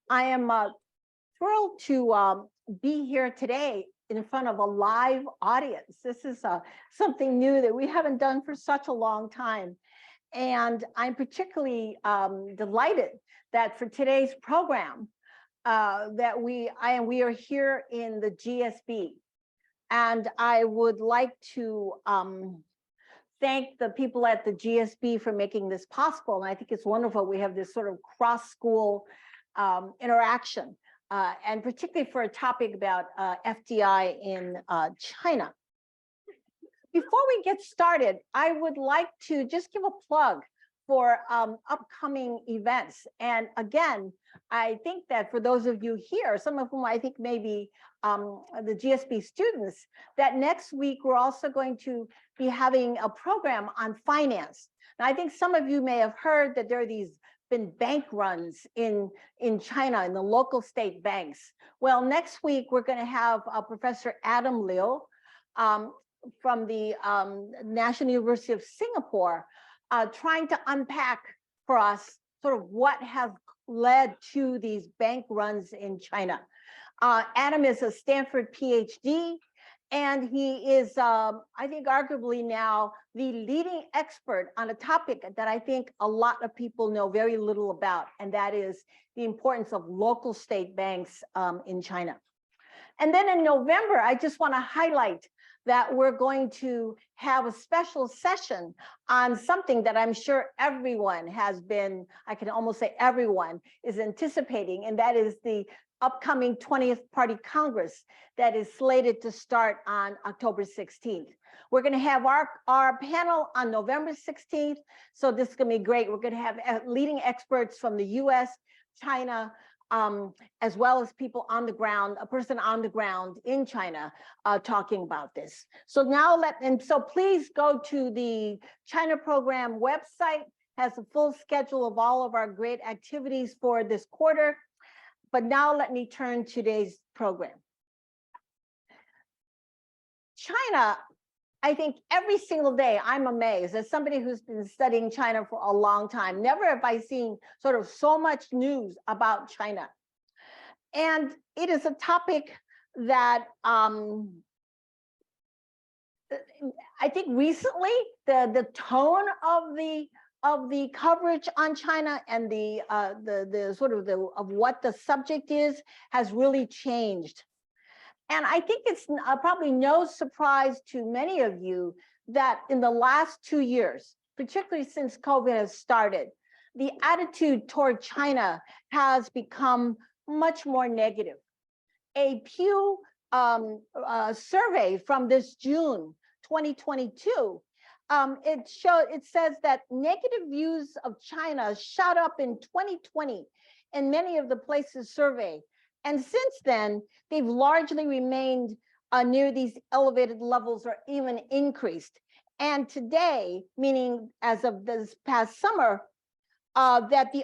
I am thrilled to be here today in front of a live audience. This is something new that we haven't done for such a long time. And I'm particularly delighted that for today's program, that we are here in the GSB. And I would like to thank the people at the GSB for making this possible. And I think it's wonderful we have this sort of cross-school interaction, and particularly for a topic about FDI in China. Before we get started, I would like to just give a plug for upcoming events. And again, I think that for those of you here, some of whom I think may be the GSB students, that next week we're also going to be having a program on finance. Now, I think some of you may have heard that there are been bank runs in China, in the local state banks. Well, next week we're going to have Professor Adam Liu from the National University of Singapore trying to unpack for us sort of what has led to these bank runs in China. Adam is a Stanford PhD, and he is, I think, arguably now the leading expert on a topic that I think a lot of people know very little about, and that is the importance of local state banks in China. And then in November, I just want to highlight that we're going to have a special session on something that I'm sure everyone has been, I can almost say everyone is anticipating, and that is the upcoming 20th Party Congress that is slated to start on October 16th. We're going to have our panel on November 16th, so this is going to be great. We're going to have leading experts from the US, China, as well as people on the ground, a person on the ground in China talking about this. So now so please go to the China program website, has a full schedule of all of our great activities for this quarter. But now let me turn to today's program. China, I think every single day I'm amazed as somebody who's been studying China for a long time. Never have I seen sort of so much news about China. And it is a topic that I think recently the tone of the coverage on China and the sort of what the subject is has really changed. And I think it's probably no surprise to many of you that in the last 2 years, particularly since COVID has started, the attitude toward China has become much more negative. A Pew survey from this June 2022, it says that negative views of China shot up in 2020 in many of the places surveyed. And since then, they've largely remained near these elevated levels or even increased. And today, meaning as of this past summer, that the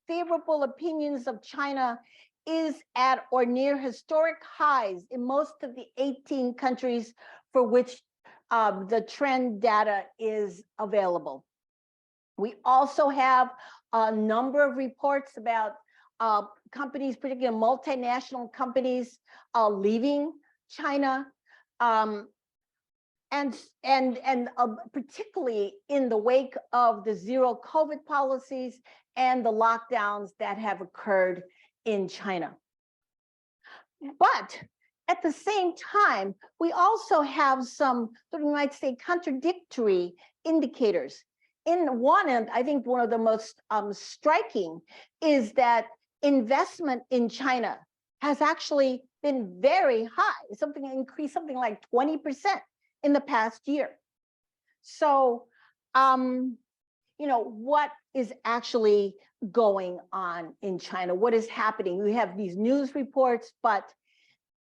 unfavorable opinions of China is at or near historic highs in most of the 18 countries for which the trend data is available. We also have a number of reports about companies, particularly multinational companies, leaving China, and particularly in the wake of the zero COVID policies and the lockdowns that have occurred in China. But at the same time, we also have some, we might say, contradictory indicators. In one end, I think one of the most striking is that investment in China has actually been very high, increased something like 20% in the past year. So, what is actually going on in China? What is happening? We have these news reports, but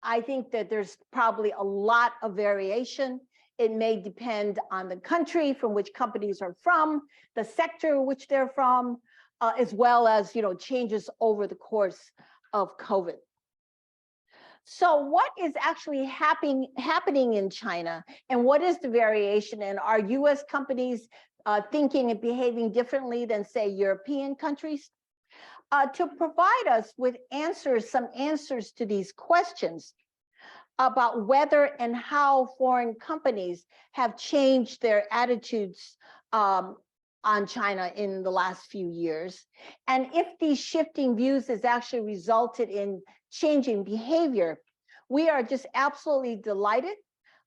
I think that there's probably a lot of variation. It may depend on the country from which companies are from, the sector which they're from, as well as changes over the course of COVID. So what is actually happening in China, and what is the variation? And are US companies thinking and behaving differently than, say, European countries? to provide us with some answers to these questions about whether and how foreign companies have changed their attitudes on China in the last few years. And if these shifting views has actually resulted in changing behavior, we are just absolutely delighted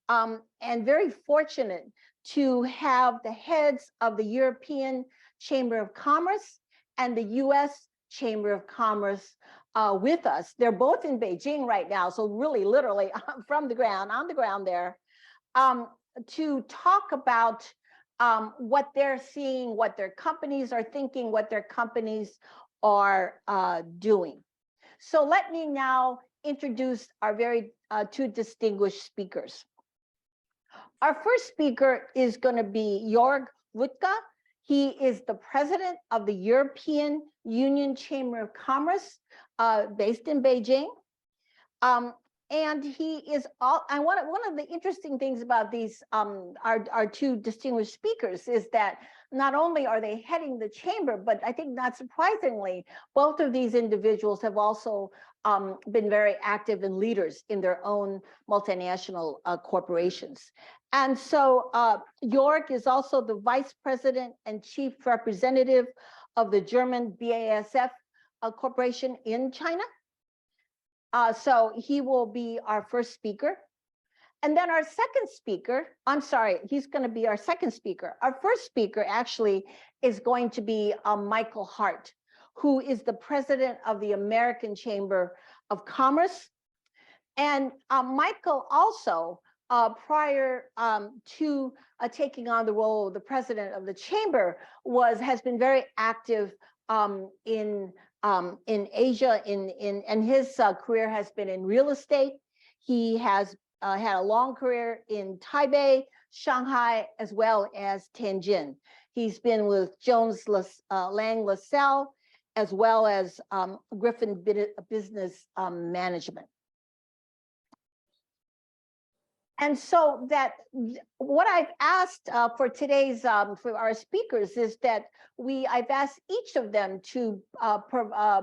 and very fortunate to have the heads of the European Chamber of Commerce and the US Chamber of Commerce with us. They're both in Beijing right now, so really literally from the ground, on the ground there, to talk about what they're seeing, what their companies are thinking, what their companies are doing. So let me now introduce our very two distinguished speakers. Our first speaker is going to be Jöerg Wuttke. He is the president of the European Union Chamber of Commerce, based in Beijing. And he is one of the interesting things about these, our two distinguished speakers, is that not only are they heading the chamber, but I think not surprisingly, both of these individuals have also been very active and leaders in their own multinational corporations. And so Jöerg is also the vice president and chief representative of the German BASF corporation in China. So he will be our first speaker. And then our second speaker, I'm sorry, he's going to be our second speaker. Our first speaker actually is going to be Michael Hart, who is the president of the American Chamber of Commerce. And Michael also, prior to taking on the role of the president of the chamber, has been very active in Asia, and his career has been in real estate. He has had a long career in Taipei, Shanghai, as well as Tianjin. He's been with Jones Lang LaSalle, as well as Griffin Business Management. And so that what I've asked for today's, for our speakers, is that I've asked each of them to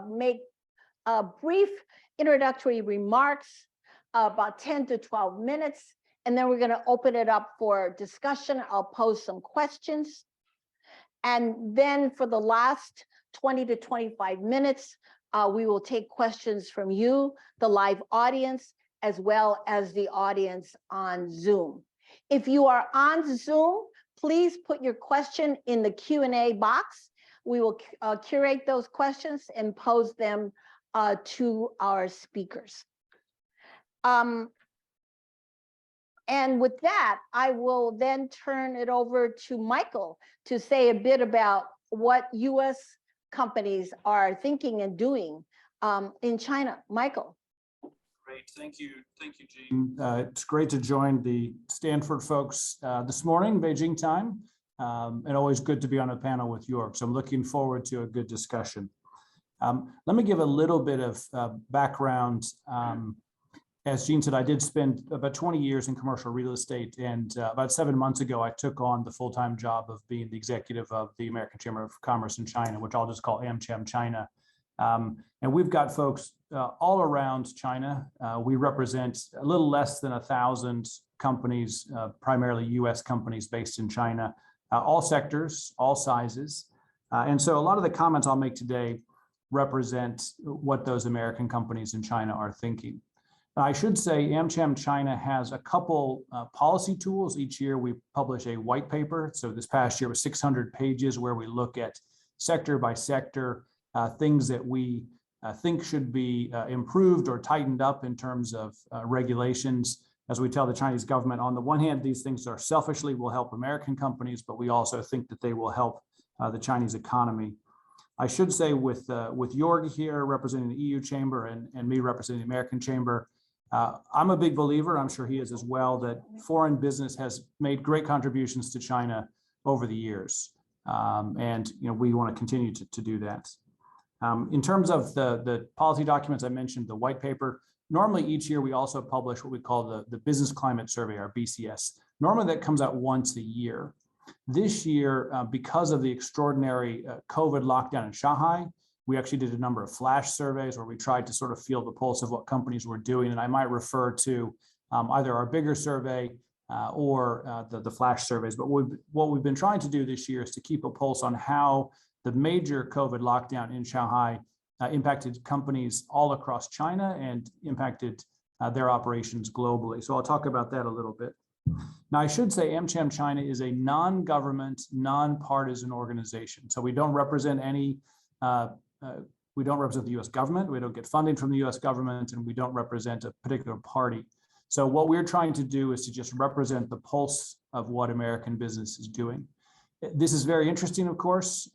make brief introductory remarks, about 10 to 12 minutes, and then we're going to open it up for discussion. I'll pose some questions. And then for the last 20 to 25 minutes, we will take questions from you, the live audience, as well as the audience on Zoom. If you are on Zoom, please put your question in the Q&A box. We will curate those questions and pose them to our speakers. And with that, I will then turn it over to Michael to say a bit about what US companies are thinking and doing in China. Michael. Great, thank you, Jean. It's great to join the Stanford folks this morning, Beijing time, and always good to be on a panel with Jöerg. So I'm looking forward to a good discussion. Let me give a little bit of background. As Jean said, I did spend about 20 years in commercial real estate, and about 7 months ago, I took on the full-time job of being the executive of the American Chamber of Commerce in China, which I'll just call AmCham China. And we've got folks all around China. We represent a little less than 1,000 companies, primarily US companies based in China, all sectors, all sizes. And so a lot of the comments I'll make today represent what those American companies in China are thinking. I should say AmCham China has a couple policy tools. Each year we publish a white paper. So this past year was 600 pages where we look at sector by sector, things that we think should be improved or tightened up in terms of regulations. As we tell the Chinese government, on the one hand, these things are selfishly will help American companies, but we also think that they will help the Chinese economy. I should say with Jöerg here representing the EU Chamber and me representing the American Chamber, I'm a big believer, I'm sure he is as well, that foreign business has made great contributions to China over the years. And we want to continue to do that. In terms of the policy documents I mentioned, the white paper, normally each year we also publish what we call the Business Climate Survey, our BCS. Normally that comes out once a year. This year, because of the extraordinary COVID lockdown in Shanghai, We actually did a number of flash surveys where we tried to sort of feel the pulse of what companies were doing. And I might refer to either our bigger survey or the flash surveys. But what we've been trying to do this year is to keep a pulse on how the major COVID lockdown in Shanghai impacted companies all across China and impacted their operations globally. So I'll talk about that a little bit. Now, I should say AmCham China is a non-government, non-partisan organization. So we don't represent any, we don't represent the US government, we don't get funding from the US government, and we don't represent a particular party. So what we're trying to do is to just represent the pulse of what American business is doing. This is very interesting, of course.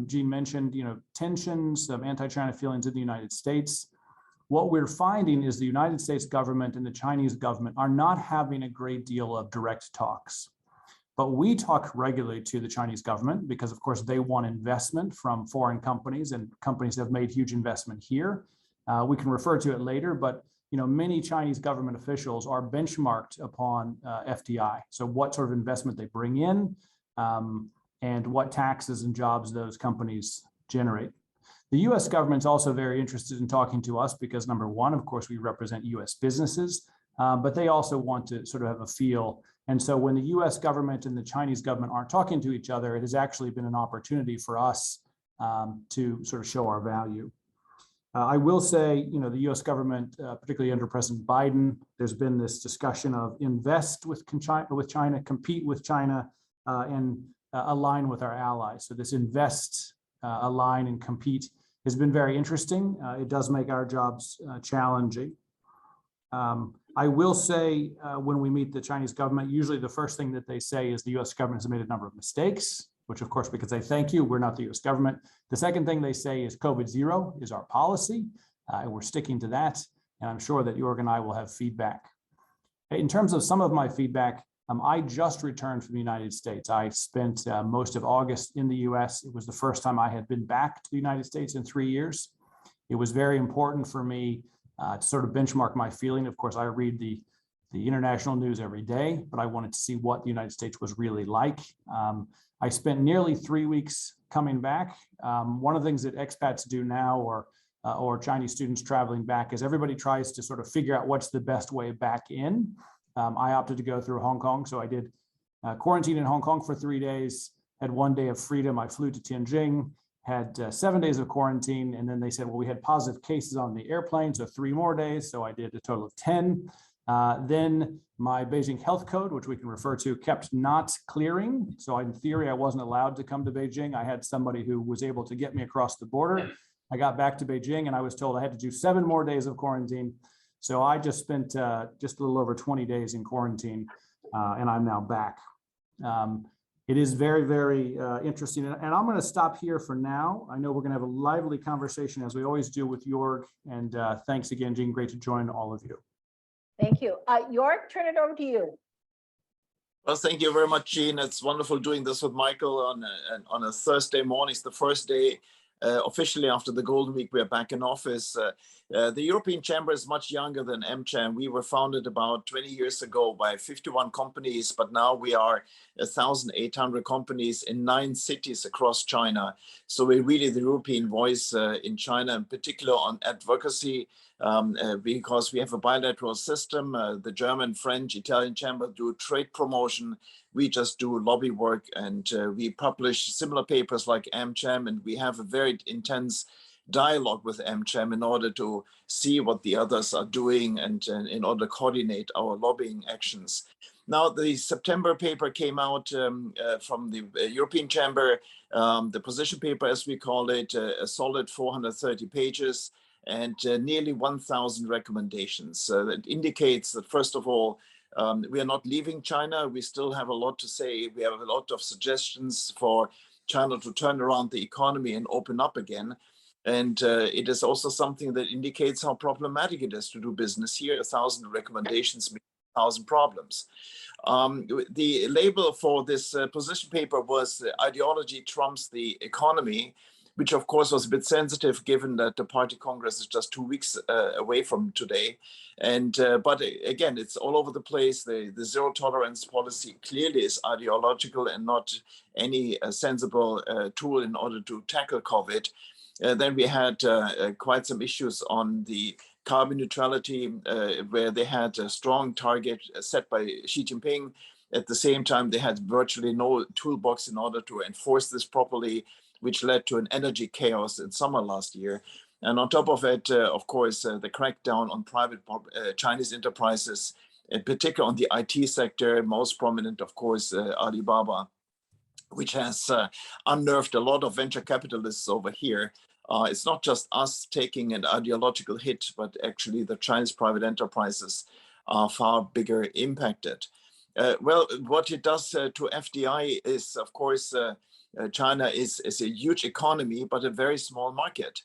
Jean mentioned, tensions of anti-China feelings in the United States. What we're finding is the United States government and the Chinese government are not having a great deal of direct talks. But we talk regularly to the Chinese government because, of course, they want investment from foreign companies, and companies have made huge investment here. We can refer to it later, but many Chinese government officials are benchmarked upon FDI. So what sort of investment they bring in, and what taxes and jobs those companies generate. The US government's also very interested in talking to us because, number one, of course, we represent US businesses, but they also want to sort of have a feel. And so when the US government and the Chinese government aren't talking to each other, it has actually been an opportunity for us to sort of show our value. I will say, the US government, particularly under President Biden, there's been this discussion of invest with China, compete with China, and align with our allies. So this invest, align, and compete has been very interesting. It does make our jobs challenging. I will say when we meet the Chinese government, usually the first thing that they say is the US government has made a number of mistakes, which of course, because they thank you, we're not the US government. The second thing they say is COVID zero is our policy, and we're sticking to that. And I'm sure that Jöerg and I will have feedback. In terms of some of my feedback, I just returned from the United States. I spent most of August in the US. It was the first time I had been back to the United States in 3 years. It was very important for me to sort of benchmark my feeling. Of course, I read the international news every day, but I wanted to see what the United States was really like. I spent nearly 3 weeks coming back. One of the things that expats do now, or Chinese students traveling back, is everybody tries to sort of figure out what's the best way back in. I opted to go through Hong Kong. So I did quarantine in Hong Kong for 3 days, had 1 day of freedom. I flew to Tianjin, had 7 days of quarantine. And then they said, well, we had positive cases on the airplane, so 3 more days. So I did a total of 10. Then my Beijing health code, which we can refer to, kept not clearing. So in theory, I wasn't allowed to come to Beijing. I had somebody who was able to get me across the border. I got back to Beijing and I was told I had to do 7 more days of quarantine. So I just spent just a little over 20 days in quarantine, and I'm now back. It is very, very interesting. And I'm going to stop here for now. I know we're going to have a lively conversation, as we always do, with Jöerg. And thanks again, Jean. Great to join all of you. Thank you. Jöerg, turn it over to you. Well, thank you very much, Jean. It's wonderful doing this with Michael on a Thursday morning. It's the first day officially after the Golden Week. We're back in office. The European Chamber is much younger than AmCham. We were founded about 20 years ago by 51 companies, but now we are 1,800 companies in 9 cities across China. So we're really the European voice in China, in particular on advocacy, because we have a bilateral system. The German, French, Italian chamber do trade promotion. We just do lobby work, and we publish similar papers like AmCham, and we have a very intense dialogue with AmCham in order to see what the others are doing and in order to coordinate our lobbying actions. Now, the September paper came out from the European Chamber, the position paper, as we call it, a solid 430 pages and nearly 1,000 recommendations. That indicates that, first of all, we are not leaving China. We still have a lot to say. We have a lot of suggestions for China to turn around the economy and open up again. And it is also something that indicates how problematic it is to do business here. 1,000 recommendations mean 1,000 problems. The label for this position paper was ideology trumps the economy, which of course was a bit sensitive given that the party congress is just 2 weeks away from today. And but again, it's all over the place. The zero tolerance policy clearly is ideological and not any sensible tool in order to tackle COVID. Then we had quite some issues on the carbon neutrality, where they had a strong target set by Xi Jinping. At the same time, they had virtually no toolbox in order to enforce this properly, which led to an energy chaos in summer last year. And on top of it, of course, the crackdown on private Chinese enterprises, in particular on the IT sector, most prominent, of course, Alibaba, which has unnerved a lot of venture capitalists over here. It's not just us taking an ideological hit, but actually the Chinese private enterprises are far bigger impacted. Well, what it does to FDI is, of course, China is a huge economy, but a very small market.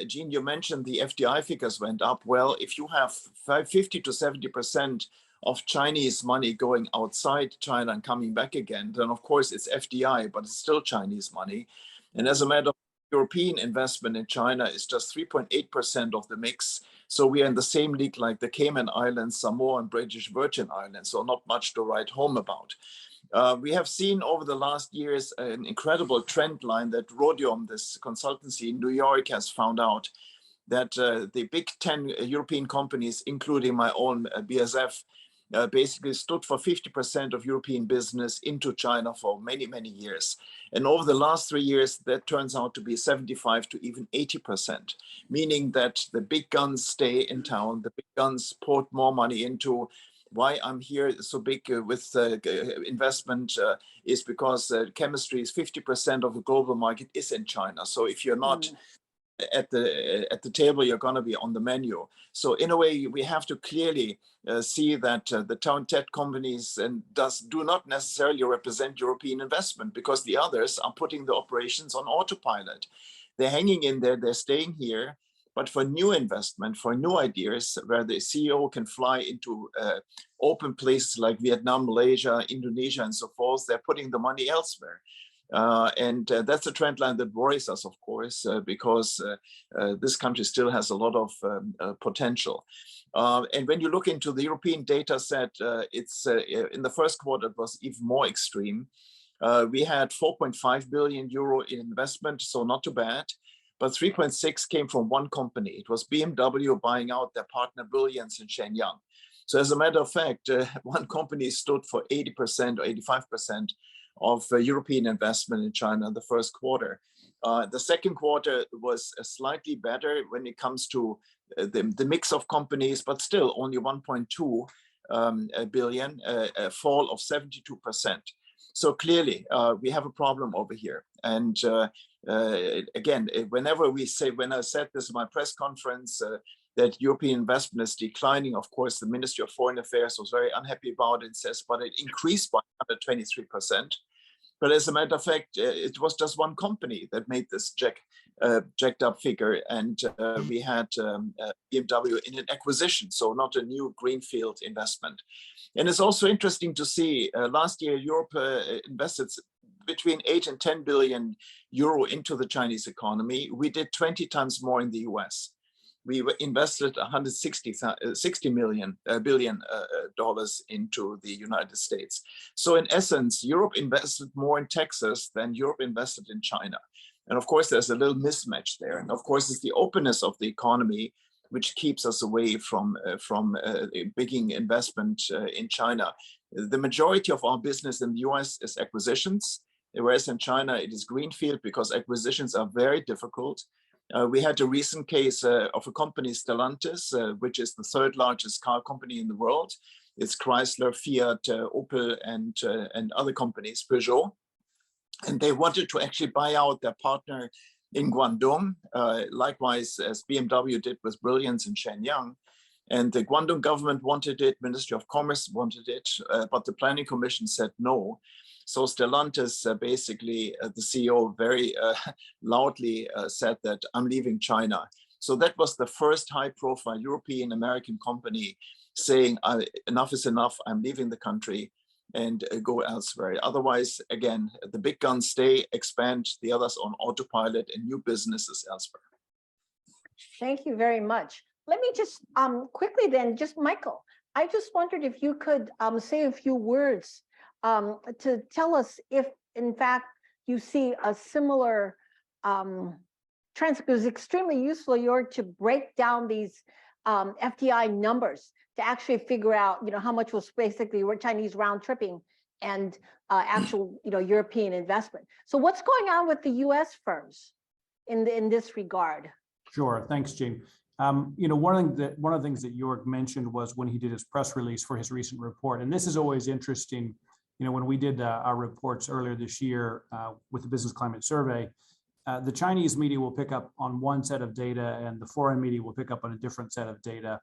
Jean, you mentioned the FDI figures went up. Well, if you have 50 to 70% of Chinese money going outside China and coming back again, then of course it's FDI, but it's still Chinese money. And as a matter of European investment in China is just 3.8% of the mix. So we are in the same league like the Cayman Islands, Samoa, and British Virgin Islands. So not much to write home about. We have seen over the last years an incredible trend line that Rhodium, this consultancy in New York, has found out that the big 10 European companies, including my own BASF, basically stood for 50% of European business into China for many, many years. And over the last 3 years, that turns out to be 75 to even 80%, meaning that the big guns stay in town, the big guns put more money into. Why I'm here so big with investment is because chemistry is 50% of the global market is in China. So if you're not at the table, you're going to be on the menu. So in a way, we have to clearly see that the town tech companies do not necessarily represent European investment, because the others are putting the operations on autopilot. They're hanging in there, they're staying here, but for new investment, for new ideas, where the CEO can fly into open places like Vietnam, Malaysia, Indonesia, and so forth, they're putting the money elsewhere. And that's a trend line that worries us, of course, because this country still has a lot of potential. And when you look into the European data set, it's in the first quarter, it was even more extreme. We had 4.5 billion euro in investment, so not too bad. But 3.6 came from one company. It was BMW buying out their partner Brilliance in Shenyang. So as a matter of fact, one company stood for 80% or 85% of European investment in China in the first quarter. The second quarter was slightly better when it comes to the mix of companies, but still only 1.2 billion, a fall of 72%. So clearly, we have a problem over here. And again, whenever when I said this in my press conference, that European investment is declining, of course, the Ministry of Foreign Affairs was very unhappy about it. It says, but it increased by 123%. But as a matter of fact, it was just one company that made this jacked up figure. And we had BMW in an acquisition, so not a new greenfield investment. And it's also interesting to see, last year, Europe invested between 8 and 10 billion euro into the Chinese economy. We did 20 times more in the US. We invested 160 billion dollars into the United States. So in essence, Europe invested more in Texas than Europe invested in China. And of course, there's a little mismatch there. And of course, it's the openness of the economy which keeps us away from bigging investment in China. The majority of our business in the US is acquisitions, whereas in China, it is greenfield, because acquisitions are very difficult. We had a recent case of a company, Stellantis, which is the third largest car company in the world. It's Chrysler, Fiat, Opel, and other companies, Peugeot. And they wanted to actually buy out their partner in Guangdong, likewise as BMW did with Brilliance in Shenyang. And the Guangdong government wanted it, Ministry of Commerce wanted it, but the Planning Commission said no. So Stellantis, basically, the CEO very loudly said that I'm leaving China. So that was the first high-profile European American company saying enough is enough, I'm leaving the country and go elsewhere. Otherwise, again, the big guns stay, expand, the others on autopilot, and new businesses elsewhere. Thank you very much. Let me just quickly then, just Michael, I just wondered if you could say a few words to tell us if, in fact, you see a similar transcript. It was extremely useful, Jöerg, to break down these FDI numbers to actually figure out, how much was basically Chinese round tripping and actual, European investment. So what's going on with the U.S. firms in this regard? Sure. Thanks, Jean. One of the things that Jöerg mentioned was when he did his press release for his recent report, and this is always interesting. When we did our reports earlier this year with the Business Climate Survey, the Chinese media will pick up on one set of data and the foreign media will pick up on a different set of data.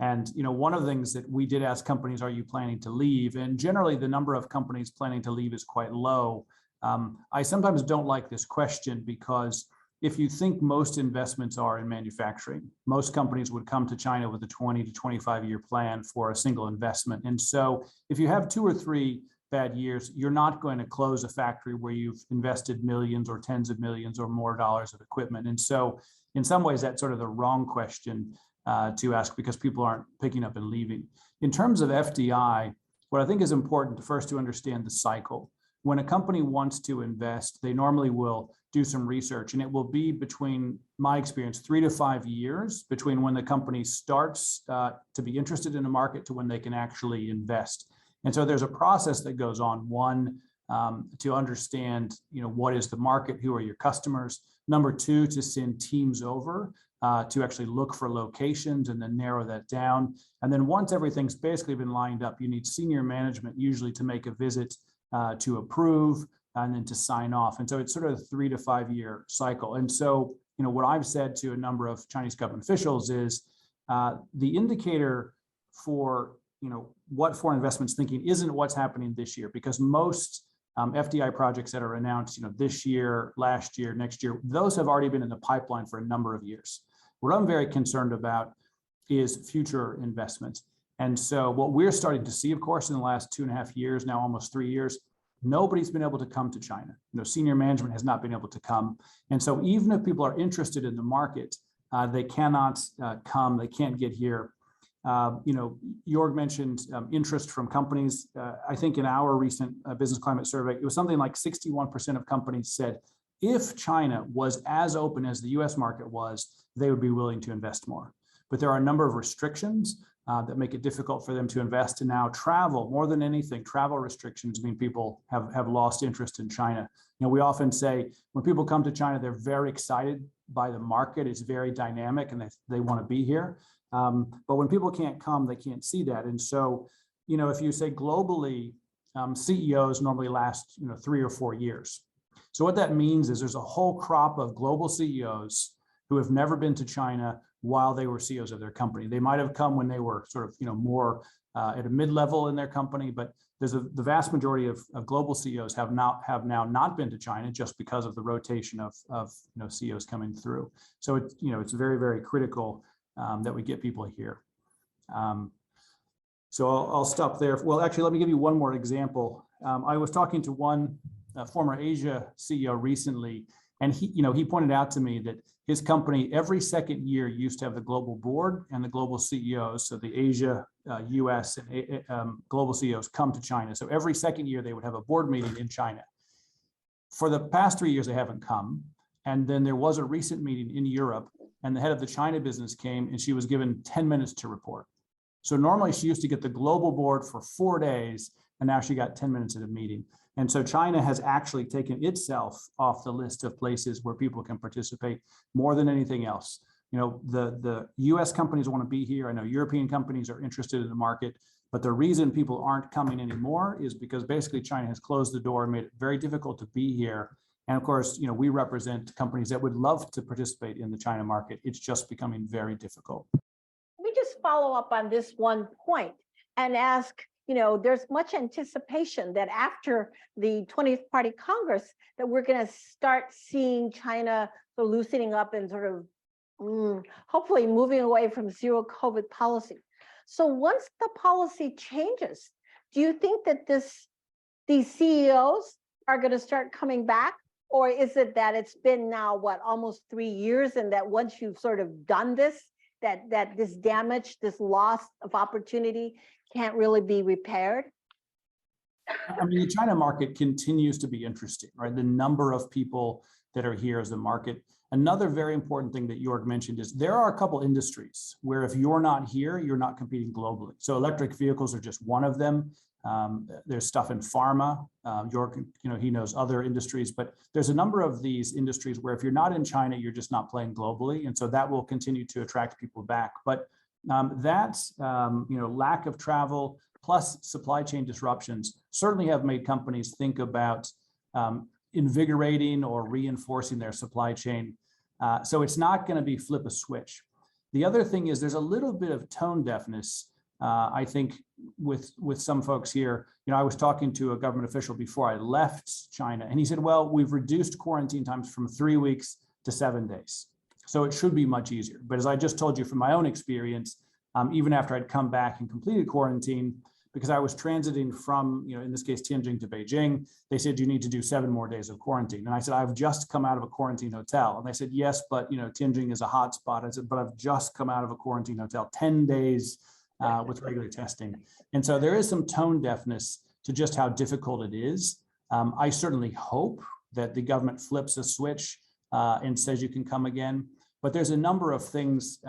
And one of the things that we did ask companies, are you planning to leave? And generally the number of companies planning to leave is quite low. I sometimes don't like this question because if you think most investments are in manufacturing, most companies would come to China with a 20 to 25 year plan for a single investment. And so if you have 2 or 3 bad years, you're not going to close a factory where you've invested millions or tens of millions or more dollars of equipment. And so in some ways, that's sort of the wrong question to ask because people aren't picking up and leaving. In terms of FDI, what I think is important first to understand the cycle. When a company wants to invest, they normally will do some research, and it will be between, my experience, 3 to 5 years between when the company starts to be interested in a market to when they can actually invest. And so there's a process that goes on. One, to understand, what is the market, who are your customers. Number 2, to send teams over to actually look for locations and then narrow that down. And then once everything's basically been lined up, you need senior management usually to make a visit to approve and then to sign off. And so it's sort of a 3 to 5 year cycle. And so, what I've said to a number of Chinese government officials is the indicator for what foreign investment's thinking isn't what's happening this year, because most FDI projects that are announced, this year, last year, next year, those have already been in the pipeline for a number of years. What I'm very concerned about is future investments. And so what we're starting to see, of course, in the last 2.5 years, now almost 3 years, nobody's been able to come to China. Senior management has not been able to come. And so even if people are interested in the market, they cannot come, they can't get here. Jöerg mentioned interest from companies. I think in our recent business climate survey, it was something like 61% of companies said if China was as open as the US market was, they would be willing to invest more. But there are a number of restrictions that make it difficult for them to invest. And now travel, more than anything, travel restrictions mean people have lost interest in China. We often say when people come to China, they're very excited by the market. It's very dynamic and they want to be here. But when people can't come, they can't see that. And so, if you say globally, CEOs normally last, 3 or 4 years. So what that means is there's a whole crop of global CEOs who have never been to China while they were CEOs of their company. They might have come when they were sort of, more at a mid-level in their company, but the vast majority of global CEOs have now not been to China just because of the rotation of CEOs coming through. So it's very, very critical that we get people here. So I'll stop there. Well, actually, let me give you one more example. I was talking to one former Asia CEO recently, and he pointed out to me that his company every second year used to have the global board and the global CEOs, so the Asia, US, and global CEOs come to China. So every second year they would have a board meeting in China. For the past 3 years, they haven't come. And then there was a recent meeting in Europe, and the head of the China business came, and she was given 10 minutes to report. So normally she used to get the global board for 4 days, and now she got 10 minutes at a meeting. And so China has actually taken itself off the list of places where people can participate more than anything else. The US companies want to be here. I know European companies are interested in the market, but the reason people aren't coming anymore is because basically China has closed the door and made it very difficult to be here. And of course, we represent companies that would love to participate in the China market. It's just becoming very difficult. Let me just follow up on this one point and ask, there's much anticipation that after the 20th Party Congress, that we're going to start seeing China loosening up and sort of hopefully moving away from zero COVID policy. So once the policy changes, do you think that these CEOs are going to start coming back? Or is it that it's been now, almost 3 years, and that once you've sort of done this, that this damage, this loss of opportunity can't really be repaired? I mean, the China market continues to be interesting, right? The number of people that are here as a market. Another very important thing that Jöerg mentioned is there are a couple industries where if you're not here, you're not competing globally. So electric vehicles are just one of them. There's stuff in pharma. Jöerg, he knows other industries, but there's a number of these industries where if you're not in China, you're just not playing globally. And so that will continue to attract people back. But lack of travel plus supply chain disruptions certainly have made companies think about invigorating or reinforcing their supply chain. So it's not going to be flip a switch. The other thing is there's a little bit of tone deafness, I think, with some folks here. I was talking to a government official before I left China, and he said, well, we've reduced quarantine times from 3 weeks to 7 days. So it should be much easier. But as I just told you from my own experience, even after I'd come back and completed quarantine, because I was transiting from, in this case, Tianjin to Beijing, they said, you need to do 7 more days of quarantine. And I said, I've just come out of a quarantine hotel. And they said, yes, but Tianjin is a hot spot. I said, but I've just come out of a quarantine hotel, 10 days with regular testing. And so there is some tone deafness to just how difficult it is. I certainly hope that the government flips a switch and says you can come again. But there's a number of things.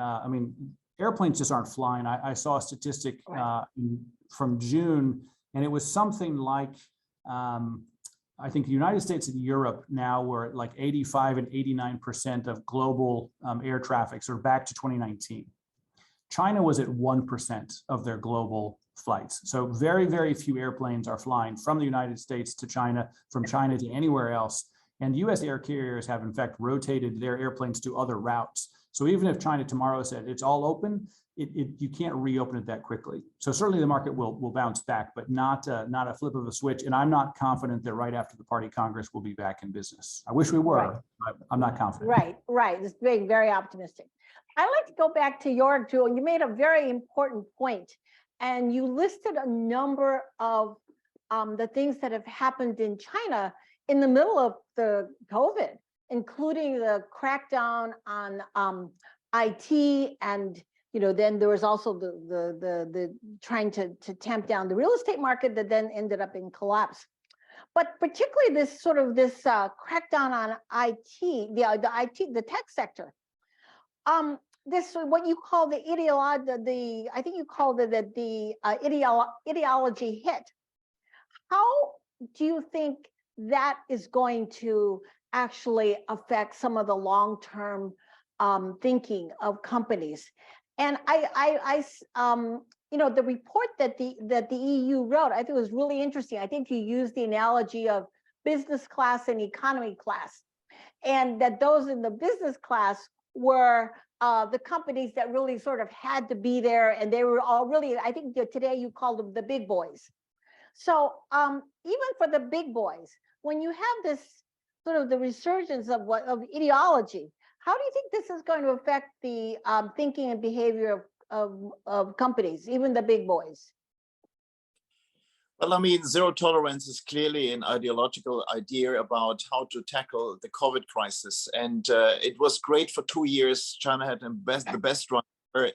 Airplanes just aren't flying. I saw a statistic from June, and it was something like, I think the United States and Europe now were at like 85 and 89% of global air traffic, sort of back to 2019. China was at 1% of their global flights. So very, very few airplanes are flying from the United States to China, from China to anywhere else. And US air carriers have in fact rotated their airplanes to other routes. So even if China tomorrow said it's all open, you can't reopen it that quickly. So certainly the market will bounce back, but not a flip of a switch. And I'm not confident that right after the Party Congress will be back in business. I wish we were, but I'm not confident. Right. It's being very optimistic. I'd like to go back to Jöerg too. You made a very important point, and you listed a number of the things that have happened in China in the middle of the COVID, including the crackdown on IT, and then there was also the trying to tamp down the real estate market that then ended up in collapse. But particularly this crackdown on IT, the tech sector. This what you call the ideology, I think you called it the ideology hit. How do you think that is going to actually affect some of the long-term thinking of companies? And the report that the EU wrote, I think was really interesting. I think you used the analogy of business class and economy class, and that those in the business class were the companies that really sort of had to be there, and they were all really, I think today you call them the big boys. So even for the big boys, when you have this sort of the resurgence of ideology, how do you think this is going to affect the thinking and behavior of companies, even the big boys? Well, zero tolerance is clearly an ideological idea about how to tackle the COVID crisis. And it was great for 2 years. China had the best run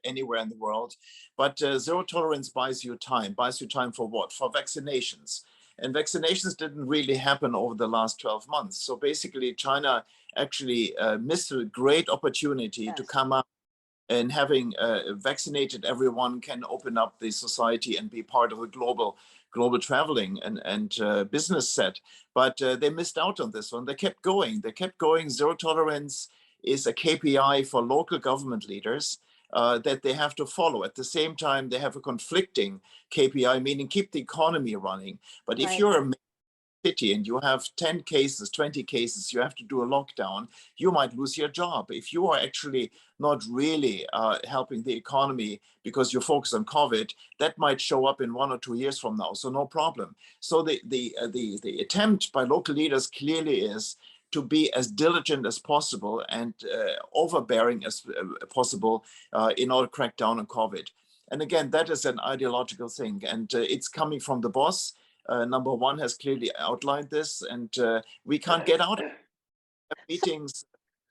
anywhere in the world. But zero tolerance buys you time. Buys you time for what? For vaccinations. And vaccinations didn't really happen over the last 12 months. So basically, China actually missed a great opportunity to come up, and having vaccinated everyone can open up the society and be part of a global traveling and business set. But they missed out on this one. They kept going. Zero tolerance is a KPI for local government leaders that they have to follow. At the same time, they have a conflicting KPI, meaning keep the economy running. But if you're a city and you have 10 cases, 20 cases, you have to do a lockdown, you might lose your job. If you are actually not really helping the economy because you focus on COVID, that might show up in 1 or 2 years from now, so no problem. So the attempt by local leaders clearly is to be as diligent as possible and overbearing as possible in order to crack down on COVID. And again, that is an ideological thing, and it's coming from the boss. Number one has clearly outlined this, and we can't get out of meetings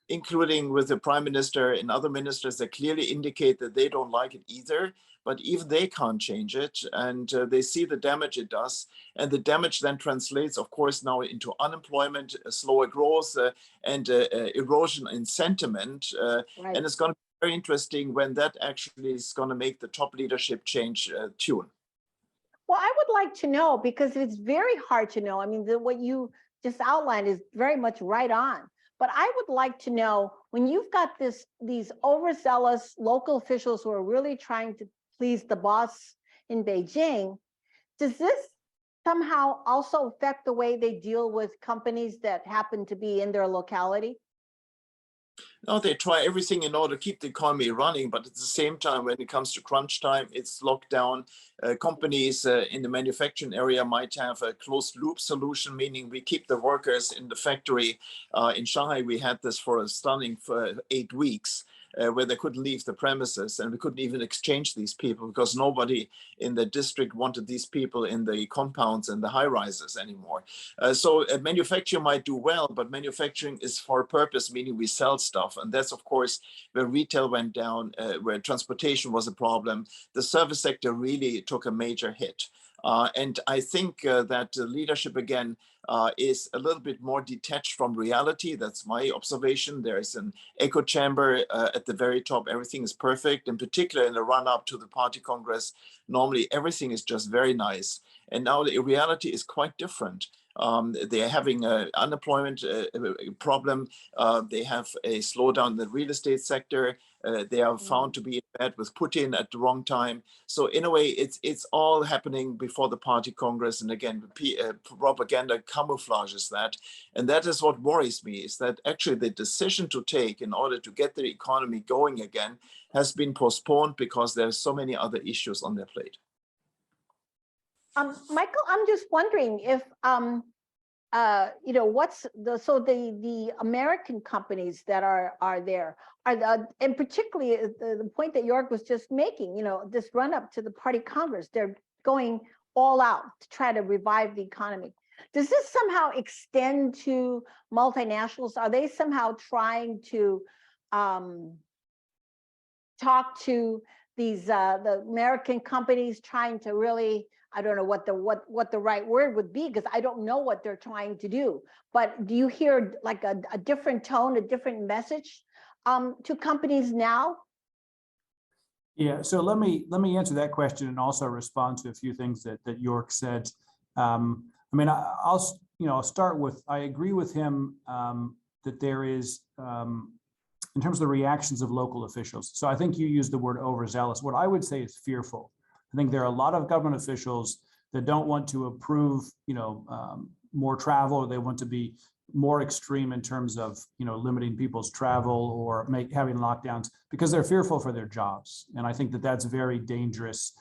including with the prime minister and other ministers that clearly indicate that they don't like it either, but even they can't change it. And they see the damage it does. And the damage then translates, of course, now into unemployment, slower growth, and erosion in sentiment. Right. And it's going to be very interesting when that actually is going to make the top leadership change tune. Well, I would like to know, because it's very hard to know. I mean, what you just outlined is very much right on. But I would like to know, when you've got these overzealous local officials who are really trying to please the boss in Beijing, does this somehow also affect the way they deal with companies that happen to be in their locality? No, they try everything in order to keep the economy running, but at the same time, when it comes to crunch time, it's locked down. Companies in the manufacturing area might have a closed loop solution, meaning we keep the workers in the factory. In Shanghai, we had this for a stunning for 8 weeks. Where they couldn't leave the premises, and we couldn't even exchange these people because nobody in the district wanted these people in the compounds and the high rises anymore. So manufacturing might do well, but manufacturing is for a purpose, meaning we sell stuff. And that's, of course, where retail went down, where transportation was a problem. The service sector really took a major hit. And I think that leadership, again, is a little bit more detached from reality. That's my observation. There is an echo chamber at the very top. Everything is perfect. In particular, in the run-up to the party congress, normally everything is just very nice. And now the reality is quite different. They are having an unemployment problem. They have a slowdown in the real estate sector. They are found to be in bed with Putin at the wrong time. So in a way, it's all happening before the party congress. And again, propaganda camouflages that. And that is what worries me, is that actually the decision to take in order to get the economy going again has been postponed because there's so many other issues on their plate. Michael, I'm just wondering if, you know, what's the American companies that are there, and particularly the point that Jöerg was just making, you know, this run up to the party congress, they're going all out to try to revive the economy. Does this somehow extend to multinationals? Are they somehow trying to talk to these the American companies, trying to really, I don't know what the right word would be, because I don't know what they're trying to do. But do you hear like a different tone, a different message to companies now? Yeah, so let me answer that question and also respond to a few things that Jöerg said. I mean, I'll start with, I agree with him that there is, in terms of the reactions of local officials. So I think you used the word overzealous. What I would say is fearful. I think there are a lot of government officials that don't want to approve, you know, more travel, or they want to be more extreme in terms of, you know, limiting people's travel or having lockdowns because they're fearful for their jobs. And I think that that's very dangerous.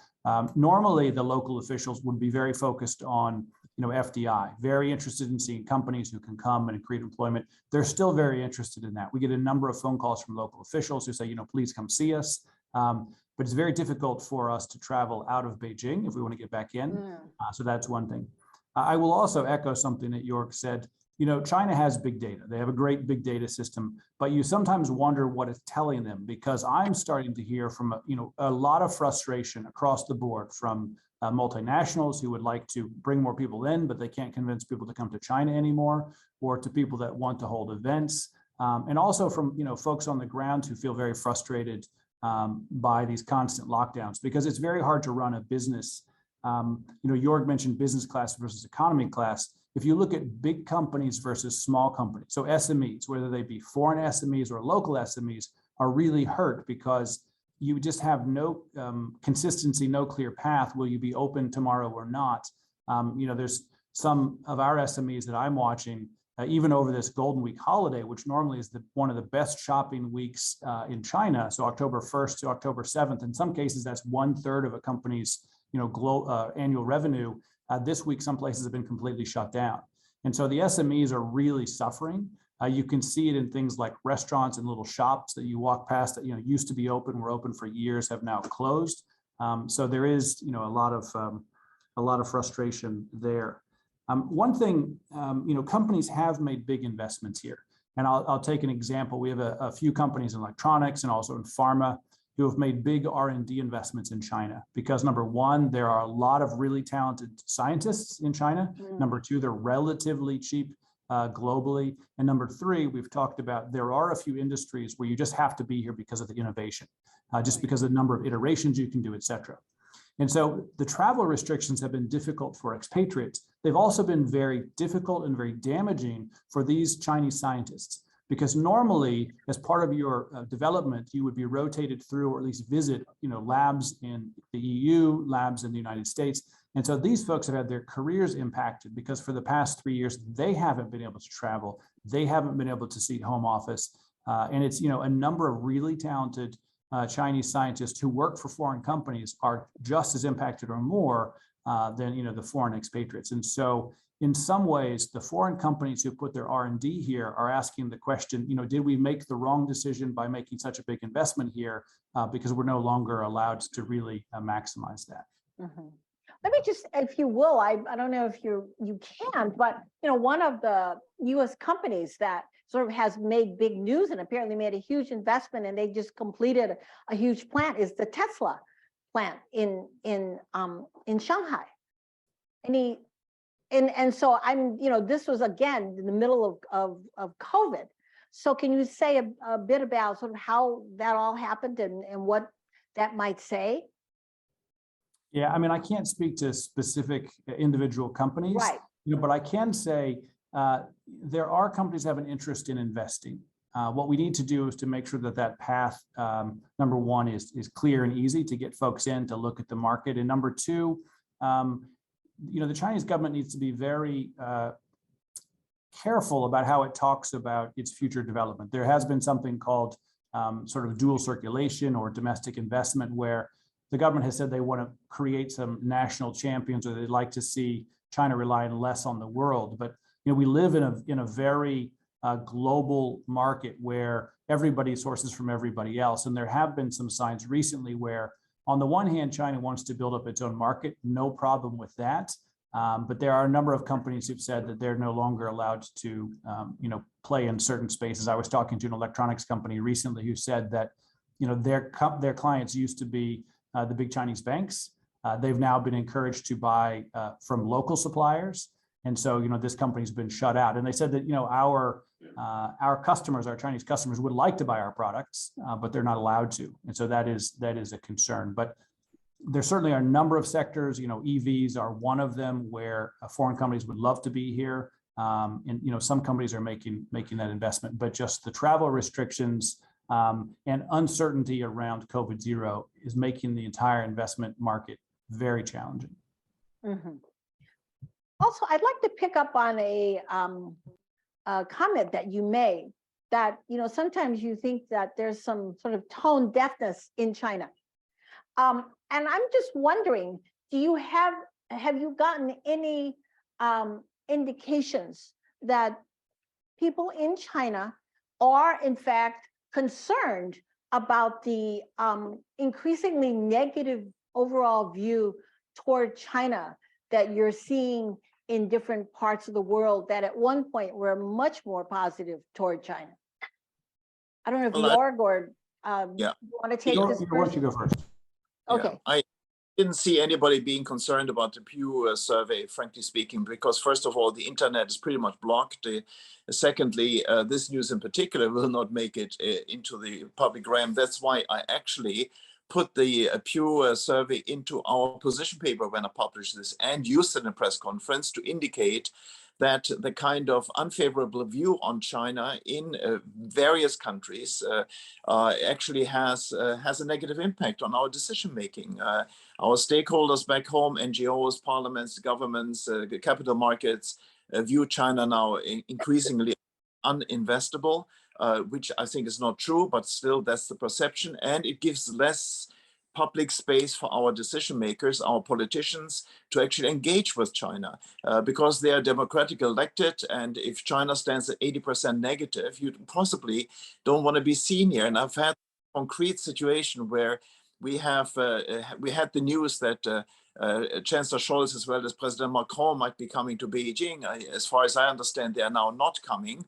Normally, the local officials would be very focused on, you know, FDI, very interested in seeing companies who can come and create employment. They're still very interested in that. We get a number of phone calls from local officials who say, you know, please come see us. But it's very difficult for us to travel out of Beijing if we want to get back in. So that's one thing. I will also echo something that Jöerg said. You know, China has big data. They have a great big data system, but you sometimes wonder what it's telling them, because I'm starting to hear from, you know, a lot of frustration across the board from multinationals who would like to bring more people in, but they can't convince people to come to China anymore, or to people that want to hold events. And also from, you know, folks on the ground who feel very frustrated by these constant lockdowns, because it's very hard to run a business. You know, Jöerg mentioned business class versus economy class. If you look at big companies versus small companies, so SMEs, whether they be foreign SMEs or local SMEs, are really hurt because you just have no consistency, no clear path. Will you be open tomorrow or not? You know, there's some of our SMEs that I'm watching, even over this Golden Week holiday, which normally is one of the best shopping weeks in China. So October 1st to October 7th. In some cases, that's 1/3 of a company's, you know, annual revenue. This week, some places have been completely shut down. And so the SMEs are really suffering. You can see it in things like restaurants and little shops that you walk past that, you know, used to be open, were open for years, have now closed. So there is, you know, a lot of frustration there. One thing, you know, companies have made big investments here. And I'll take an example. We have a few companies in electronics and also in pharma who have made big R&D investments in China because number one, there are a lot of really talented scientists in China. Number two, they're relatively cheap globally. And number three, we've talked about, there are a few industries where you just have to be here because of the innovation, just because of the number of iterations you can do, et cetera. And so the travel restrictions have been difficult for expatriates. They've also been very difficult and very damaging for these Chinese scientists, because normally as part of your development, you would be rotated through or at least visit, labs in the EU, labs in the United States. And so these folks have had their careers impacted because for the past 3 years, they haven't been able to travel. They haven't been able to see home office. And it's, a number of really talented Chinese scientists who work for foreign companies are just as impacted or more than the foreign expatriates. And so in some ways, the foreign companies who put their R&D here are asking the question, did we make the wrong decision by making such a big investment here because we're no longer allowed to really maximize that. Let me just, if you will, I don't know if you can, but one of the U.S. companies that sort of has made big news and apparently made a huge investment, and they just completed a huge plant, is the Tesla plant in Shanghai. And so this was again in the middle of COVID. So can you say a bit about sort of how that all happened and what that might say? Yeah, I mean, I can't speak to specific individual companies, right? But I can say there are companies that have an interest in investing. What we need to do is to make sure that path, number one, is clear and easy to get folks in to look at the market, and number two, the Chinese government needs to be very careful about how it talks about its future development. There has been something called sort of dual circulation or domestic investment, where the government has said they want to create some national champions, or they'd like to see China relying less on the world. But we live in a very global market where everybody sources from everybody else, and there have been some signs recently where, on the one hand, China wants to build up its own market, no problem with that. But there are a number of companies who've said that they're no longer allowed to, play in certain spaces. I was talking to an electronics company recently who said that, their clients used to be the big Chinese banks. They've now been encouraged to buy from local suppliers. And so, this company's been shut out. And they said that, our customers, our Chinese customers, would like to buy our products, but they're not allowed to. And so that is a concern. But there certainly are a number of sectors, EVs are one of them, where foreign companies would love to be here. And, some companies are making that investment, but just the travel restrictions and uncertainty around COVID-0 is making the entire investment market very challenging. Also, I'd like to pick up on a comment that you made, that sometimes you think that there's some sort of tone deafness in China, and I'm just wondering, have you gotten any indications that people in China are in fact concerned about the increasingly negative overall view toward China that you're seeing in different parts of the world, that at one point were much more positive toward China? I don't know if Jöerg or you want to take this first? Why don't you go first? Okay. Yeah, I didn't see anybody being concerned about the Pew survey, frankly speaking, because first of all, the internet is pretty much blocked. Secondly, this news in particular will not make it into the public realm. That's why I actually put the Pew survey into our position paper when I published this, and used it in a press conference to indicate that the kind of unfavorable view on China in various countries actually has a negative impact on our decision making. Our stakeholders back home, NGOs, parliaments, governments, the capital markets, view China now increasingly uninvestable, which I think is not true, but still that's the perception. And it gives less public space for our decision makers, our politicians, to actually engage with China because they are democratically elected. And if China stands at 80% negative, you possibly don't want to be seen here. And I've had a concrete situation where we had the news that Chancellor Scholz as well as President Macron might be coming to Beijing. As far as I understand, they are now not coming.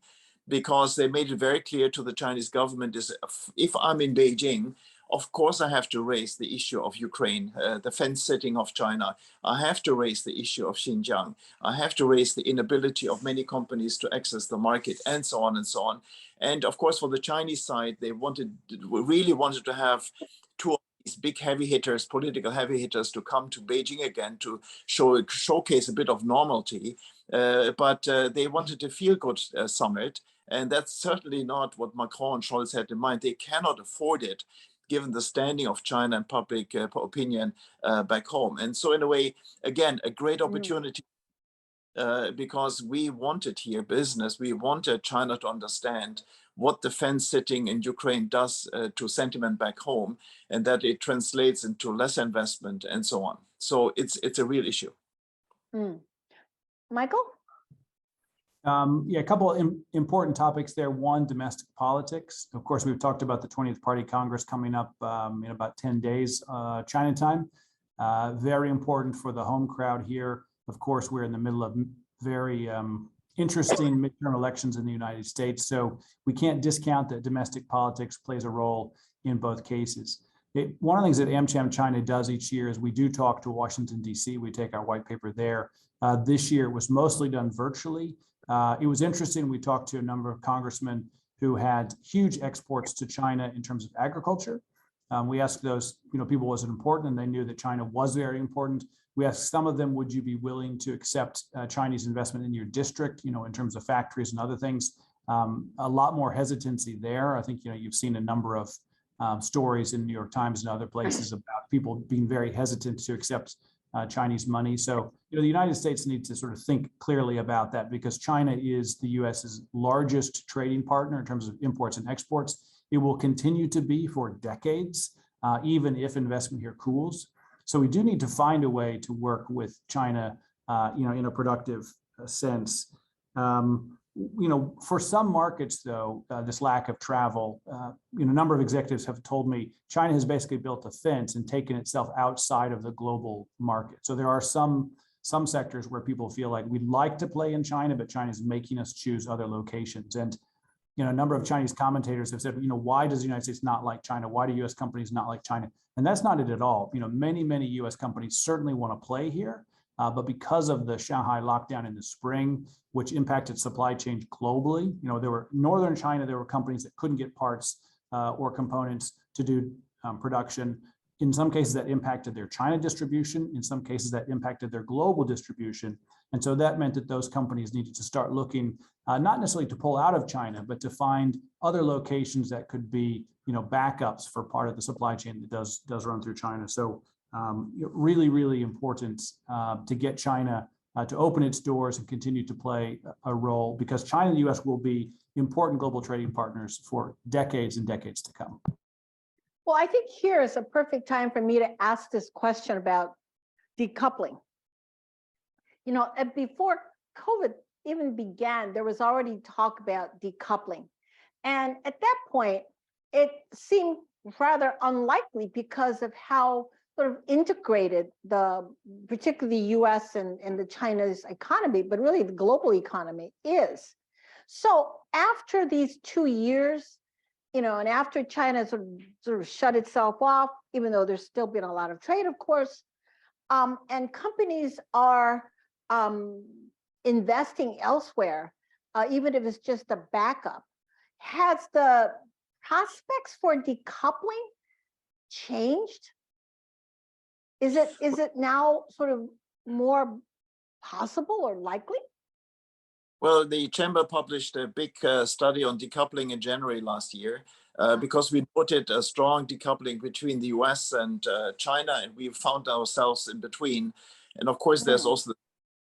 because they made it very clear to the Chinese government is if I'm in Beijing, of course I have to raise the issue of Ukraine, the fence sitting of China. I have to raise the issue of Xinjiang. I have to raise the inability of many companies to access the market, and so on and so on. And of course, for the Chinese side, they really wanted to have two of these big heavy hitters, political heavy hitters, to come to Beijing again to showcase a bit of normality. But they wanted a feel-good summit. And that's certainly not what Macron and Scholz had in mind. They cannot afford it, given the standing of China and public opinion back home. And so in a way, again, a great opportunity because we wanted here business. We wanted China to understand what the fence sitting in Ukraine does to sentiment back home, and that it translates into less investment and so on. So it's a real issue. Michael? Yeah, a couple of important topics there. One, domestic politics. Of course, we've talked about the 20th Party Congress coming up in about 10 days, China time. Very important for the home crowd here. Of course, we're in the middle of very interesting midterm elections in the United States, so we can't discount that domestic politics plays a role in both cases. One of the things that AmCham China does each year is we do talk to Washington, D.C. We take our white paper there. This year, it was mostly done virtually. It was interesting. We talked to a number of congressmen who had huge exports to China in terms of agriculture. We asked those people, was it important? And they knew that China was very important. We asked some of them, would you be willing to accept Chinese investment in your district, in terms of factories and other things? A lot more hesitancy there. I think, you've seen a number of stories in New York Times and other places about people being very hesitant to accept Chinese money. So, the United States needs to sort of think clearly about that, because China is the US's largest trading partner in terms of imports and exports. It will continue to be for decades, even if investment here cools. So we do need to find a way to work with China, in a productive sense. For some markets, though, this lack of travel, a number of executives have told me China has basically built a fence and taken itself outside of the global market. So there are some sectors where people feel like we'd like to play in China, but China is making us choose other locations. And a number of Chinese commentators have said, why does the United States not like China? Why do U.S. companies not like China? And that's not it at all. Many U.S. companies certainly want to play here, but because of the Shanghai lockdown in the spring, which impacted supply chains globally, there were northern China, there were companies that couldn't get parts or components to do production. In some cases, that impacted their China distribution. In some cases, that impacted their global distribution. And so that meant that those companies needed to start looking, not necessarily to pull out of China, but to find other locations that could be, backups for part of the supply chain that does run through China. So really important to get China to open its doors and continue to play a role, because China and the U.S. will be important global trading partners for decades and decades to come. Well, I think here is a perfect time for me to ask this question about decoupling. Before COVID even began, there was already talk about decoupling. And at that point, it seemed rather unlikely because of how sort of integrated particularly the US and the China's economy, but really the global economy is. So after these 2 years, and after China sort of shut itself off, even though there's still been a lot of trade, of course, and companies are investing elsewhere, even if it's just a backup, has the prospects for decoupling changed? Is it now sort of more possible or likely? Well, the Chamber published a big study on decoupling in January last year, because we noted a strong decoupling between the US and China, and we found ourselves in between. And of course, there's also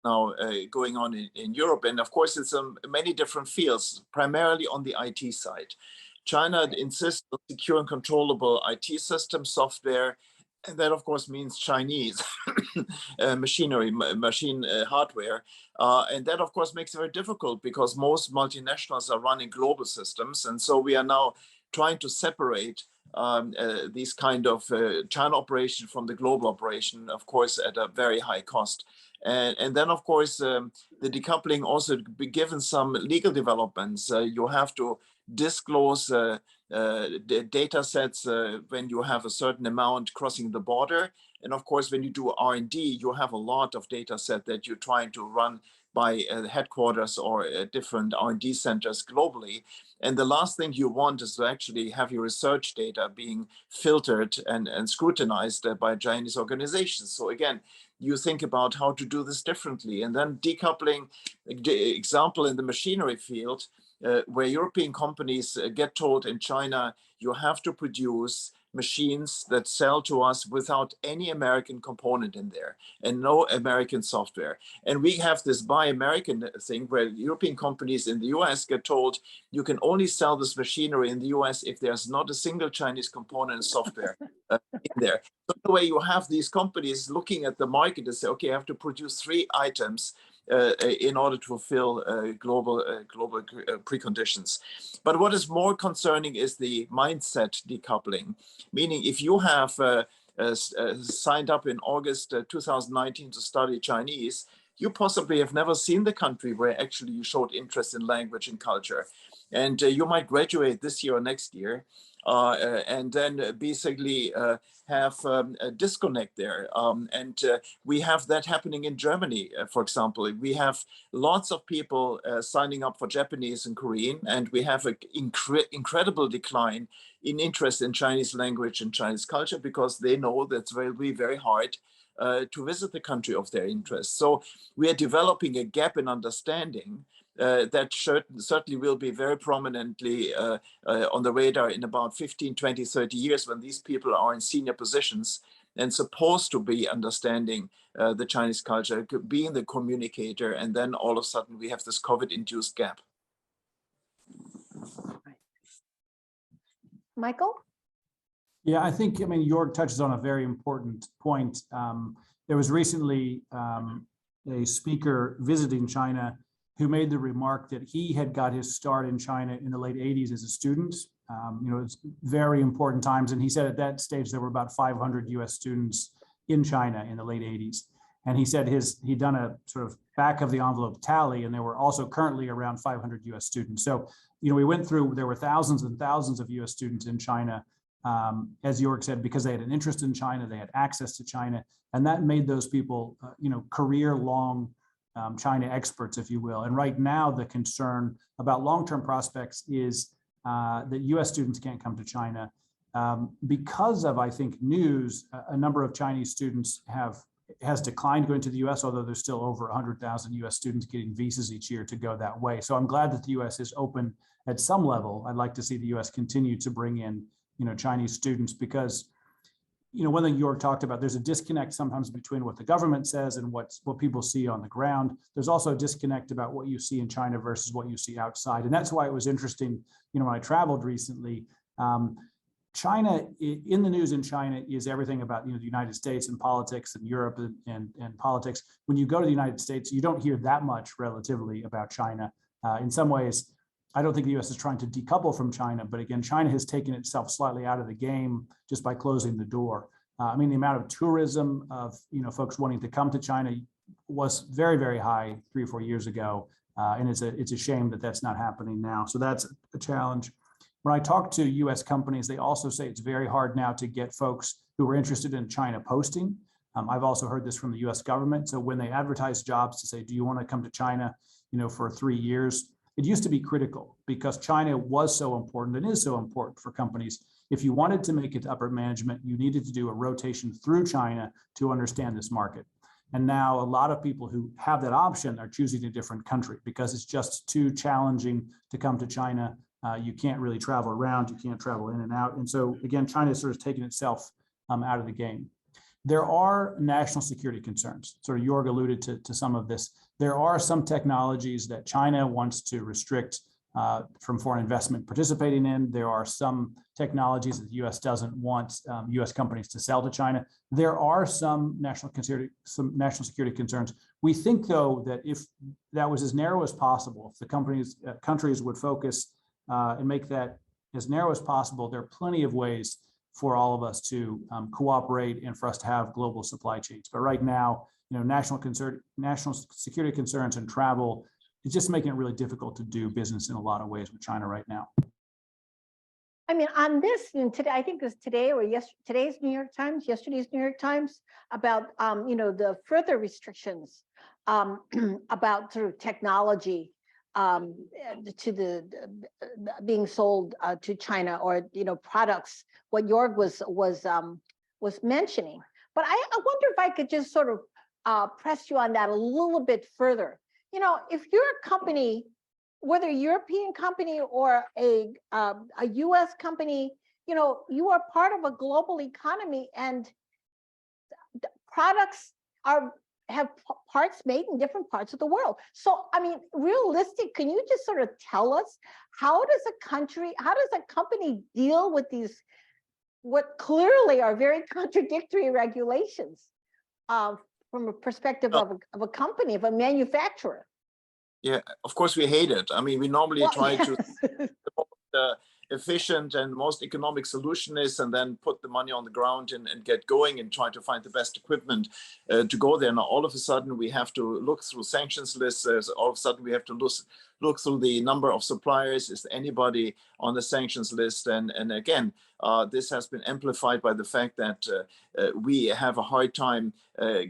now going on in Europe. And of course, it's many different fields, primarily on the IT side. China insists on secure and controllable IT systems, software, and that of course means Chinese machinery, machine hardware. And that of course makes it very difficult because most multinationals are running global systems. And so we are now trying to separate these kind of China operation from the global operation, of course, at a very high cost. And then, of course, the decoupling also be given some legal developments. You have to disclose the data sets when you have a certain amount crossing the border. And of course, when you do R&D, you have a lot of data set that you're trying to run by headquarters or different R&D centers globally. And the last thing you want is to actually have your research data being filtered and scrutinized by Chinese organizations. So again, you think about how to do this differently. And then decoupling, example in the machinery field, where European companies get told in China, you have to produce machines that sell to us without any American component in there and no American software. And we have this Buy American thing where European companies in the US get told you can only sell this machinery in the US if there's not a single Chinese component and software in there. So the way you have these companies looking at the market and say, okay, I have to produce 3 items in order to fulfill global preconditions. But what is more concerning is the mindset decoupling, meaning if you have signed up in August 2019 to study Chinese, you possibly have never seen the country where actually you showed interest in language and culture. And you might graduate this year or next year, and then basically have a disconnect there. And we have that happening in Germany, for example. We have lots of people signing up for Japanese and Korean, and we have an incredible decline in interest in Chinese language and Chinese culture because they know that it will be very hard to visit the country of their interest. So we are developing a gap in understanding that certainly will be very prominently on the radar in about 15, 20, 30 years when these people are in senior positions and supposed to be understanding the Chinese culture, being the communicator, and then all of a sudden we have this COVID-induced gap. Michael? Yeah, I mean, Jöerg touches on a very important point. There was recently a speaker visiting China who made the remark that he had got his start in China in the late 80s as a student. It's very important times. And he said at that stage, there were about 500 US students in China in the late 80s. And he said he'd done a sort of back of the envelope tally, and there were also currently around 500 US students. So, we went through, there were thousands and thousands of US students in China, as Jöerg said, because they had an interest in China, they had access to China, and that made those people, career-long China experts, if you will. And right now, the concern about long-term prospects is that US students can't come to China. Because of, I think, news, a number of Chinese students has declined going to the US, although there's still over 100,000 US students getting visas each year to go that way. So I'm glad that the US is open at some level. I'd like to see the US continue to bring in, Chinese students because, one thing Jöerg talked about, there's a disconnect sometimes between what the government says and what people see on the ground. There's also a disconnect about what you see in China versus what you see outside. And that's why it was interesting, when I traveled recently, China, in the news in China is everything about, the United States and politics and Europe and politics. When you go to the United States, you don't hear that much relatively about China. In some ways, I don't think the US is trying to decouple from China, but again, China has taken itself slightly out of the game just by closing the door. The amount of tourism of, folks wanting to come to China was very, very high 3 or 4 years ago. And it's a shame that that's not happening now. So that's a challenge. When I talk to US companies, they also say it's very hard now to get folks who are interested in China posting. I've also heard this from the US government. So when they advertise jobs to say, do you want to come to China, for 3 years? It used to be critical because China was so important and is so important for companies. If you wanted to make it to upper management, you needed to do a rotation through China to understand this market. And now a lot of people who have that option are choosing a different country because it's just too challenging to come to China. You can't really travel around, you can't travel in and out. And so again, China is sort of taking itself out of the game. There are national security concerns. Sort of Jöerg alluded to some of this. There are some technologies that China wants to restrict from foreign investment participating in. There are some technologies that the US doesn't want US companies to sell to China. There are some national security concerns. We think, though, that if that was as narrow as possible, if the countries would focus and make that as narrow as possible. There are plenty of ways for all of us to cooperate and for us to have global supply chains. But right now, national security concerns and travel is just making it really difficult to do business in a lot of ways with China right now. I mean, on this, and today, I think it was today or today's New York Times, yesterday's New York Times, about the further restrictions about sort of technology to the being sold to China, or products. What Jöerg was mentioning, but I wonder if I could just sort of press you on that a little bit further. If you're a company, whether a European company or a U.S. company, you are part of a global economy, and products have parts made in different parts of the world. So, I mean, realistic, can you just sort of tell us, how does a company deal with these, what clearly are very contradictory regulations from a perspective of a company, of a manufacturer? Yeah, of course we hate it. I mean, we normally try to the efficient and most economic solution is, and then put the money on the ground and get going and try to find the best equipment to go there. Now, all of a sudden, we have to look through sanctions lists. All of a sudden, we have to look through the number of suppliers. Is anybody on the sanctions list? And again, this has been amplified by the fact that we have a hard time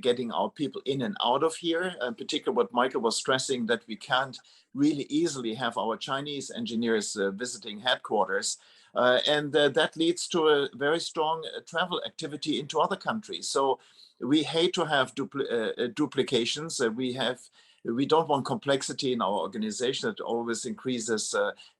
getting our people in and out of here. In particular, what Michael was stressing, that we can't really easily have our Chinese engineers visiting headquarters. And that leads to a very strong travel activity into other countries. So we hate to have duplications. We don't want complexity in our organization that always increases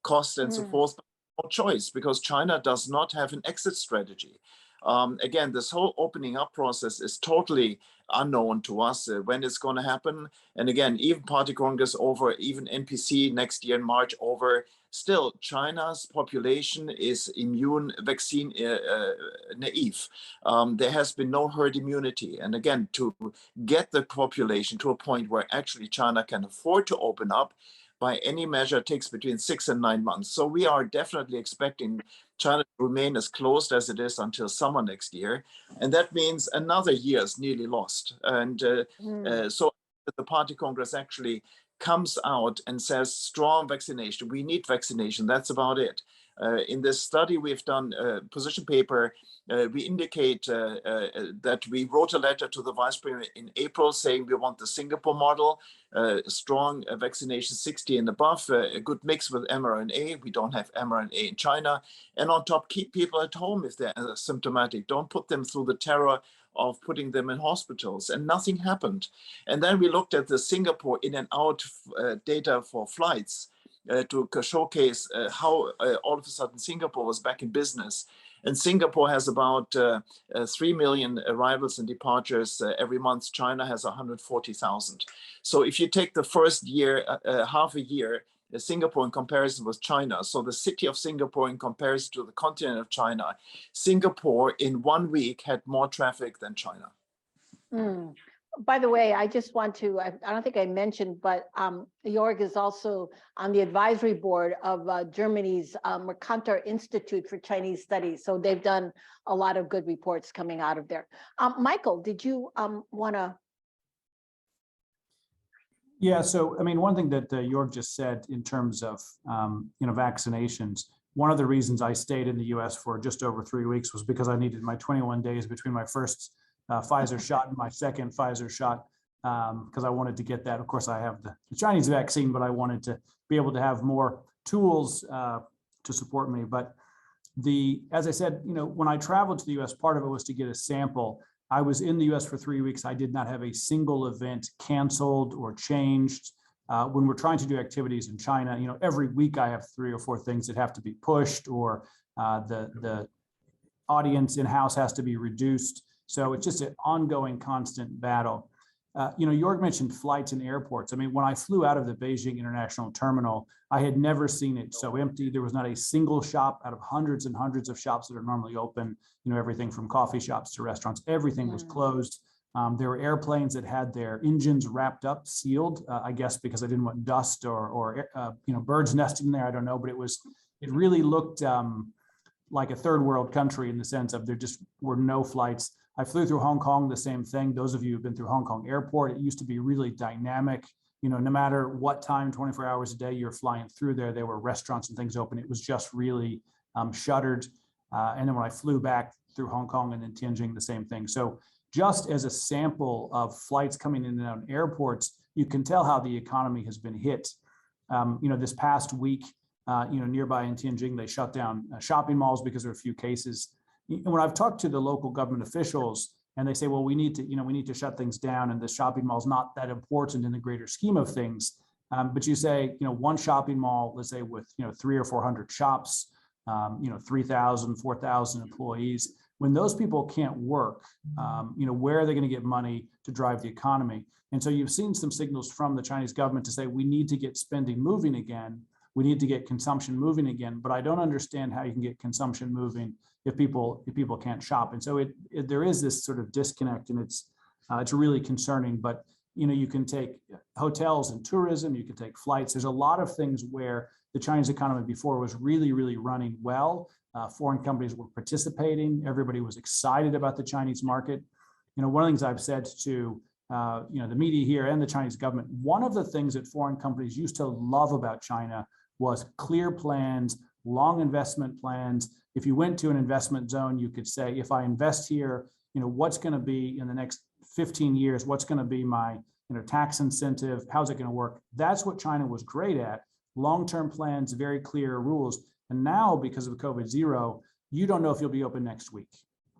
cost and so forth. But no choice, because China does not have an exit strategy. Again, this whole opening up process is totally unknown to us when it's going to happen. And again, even Party Congress over, even NPC next year in March over, still China's population is immune vaccine naive. There has been no herd immunity. And again, to get the population to a point where actually China can afford to open up, by any measure, takes between 6 and 9 months. So we are definitely expecting China to remain as closed as it is until summer next year. And that means another year is nearly lost. And so the Party Congress actually comes out and says strong vaccination. We need vaccination. That's about it. In this study we've done, position paper, we indicate that we wrote a letter to the Vice Premier in April saying we want the Singapore model, strong vaccination 60 and above, a good mix with mRNA. We don't have mRNA in China. And on top, keep people at home if they're symptomatic. Don't put them through the terror of putting them in hospitals, and nothing happened. And then we looked at the Singapore in and out data for flights to showcase how all of a sudden Singapore was back in business. And Singapore has about 3 million arrivals and departures every month. China has 140,000. So if you take the first year, half a year, Singapore in comparison with China, so the city of Singapore in comparison to the continent of China, Singapore in 1 week had more traffic than China. By the way, I just want to, I don't think I mentioned, but Jöerg is also on the advisory board of Germany's Mercator Institute for Chinese Studies. So they've done a lot of good reports coming out of there. Michael, did you want to? Yeah, so I mean, one thing that Jöerg just said in terms of vaccinations, one of the reasons I stayed in the US for just over 3 weeks was because I needed my 21 days between my first Pfizer shot and my second Pfizer shot, because I wanted to get that. Of course, I have the Chinese vaccine, but I wanted to be able to have more tools to support me. But as I said, when I traveled to the US, part of it was to get a sample. I was in the US for 3 weeks. I did not have a single event canceled or changed. When we're trying to do activities in China, every week I have 3 or 4 things that have to be pushed, or the audience in-house has to be reduced. So it's just an ongoing, constant battle. Jöerg mentioned flights and airports. I mean, when I flew out of the Beijing International Terminal, I had never seen it so empty. There was not a single shop out of hundreds and hundreds of shops that are normally open, everything from coffee shops to restaurants, everything was closed. There were airplanes that had their engines wrapped up, sealed, I guess because I didn't want dust or birds nesting there. I don't know, but it was it really looked like a third world country in the sense of there just were no flights. I flew through Hong Kong, the same thing. Those of you who've been through Hong Kong airport, it used to be really dynamic. You know, no matter what time, 24 hours a day you're flying through there, there were restaurants and things open. It was just really shuttered. And then when I flew back through Hong Kong and then Tianjin, the same thing. So just as a sample of flights coming in and out of airports, you can tell how the economy has been hit. You know, this past week, you know, nearby in Tianjin, they shut down shopping malls because there are a few cases. And when I've talked to the local government officials and they say, well, we need to, you know, we need to shut things down and the shopping mall is not that important in the greater scheme of things. But you say, you know, one shopping mall, let's say with, you know, 300 or 400 shops, you know, 3,000, 4,000 employees. When those people can't work, you know, where are they going to get money to drive the economy? And so you've seen some signals from the Chinese government to say, we need to get spending moving again. We need to get consumption moving again. But I don't understand how you can get consumption moving if people can't shop. And so there is this sort of disconnect, and it's really concerning. But you know, you can take hotels and tourism, you can take flights. There's a lot of things where the Chinese economy before was really, really running well. Foreign companies were participating. Everybody was excited about the Chinese market. You know, one of the things I've said to you know, the media here and the Chinese government, one of the things that foreign companies used to love about China was clear plans, long investment plans. If you went to an investment zone, you could say, if I invest here, you know, what's going to be in the next 15 years? What's going to be my, you know, tax incentive? How's it going to work? That's what China was great at. Long-term plans, very clear rules. And now, because of COVID-0, you don't know if you'll be open next week.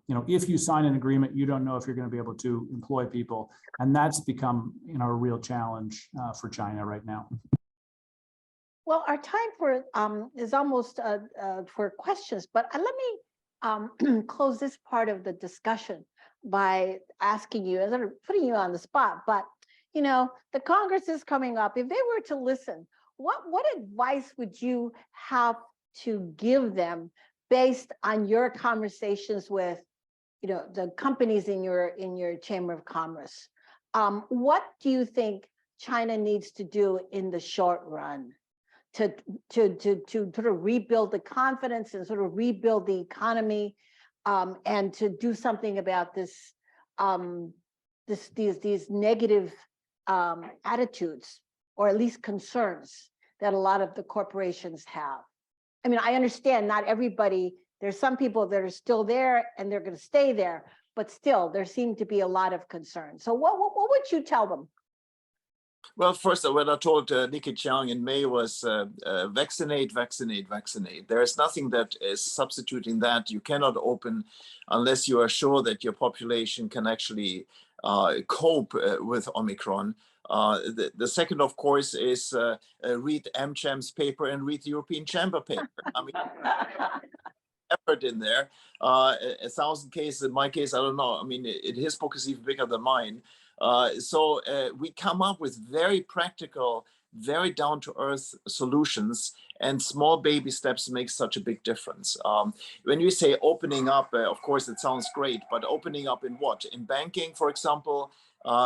You know, if you sign an agreement, you don't know if you're going to be able to employ people. And that's become, you know, a real challenge for China right now. Well, our time for is almost for questions, but let me close this part of the discussion by asking you, sort of putting you on the spot. But you know, the Congress is coming up. If they were to listen, what advice would you have to give them based on your conversations with, you know, the companies in your Chamber of Commerce? What do you think China needs to do in the short run to sort of rebuild the confidence and sort of rebuild the economy, and to do something about this, these negative attitudes, or at least concerns that a lot of the corporations have? I mean, I understand not everybody, there's some people that are still there and they're going to stay there, but still there seem to be a lot of concern. So what would you tell them? Well, first, what I told Nikki Chiang in May was vaccinate, vaccinate, vaccinate. There is nothing that is substituting that. You cannot open unless you are sure that your population can actually cope with Omicron. The second, of course, is read AmCham's paper and read the European Chamber paper. I mean, effort in there. 1,000 cases, in my case, I don't know. I mean, his book is even bigger than mine. So we come up with very practical, very down-to-earth solutions, and small baby steps make such a big difference. When you say opening up, of course, it sounds great, but opening up in what? In banking, for example,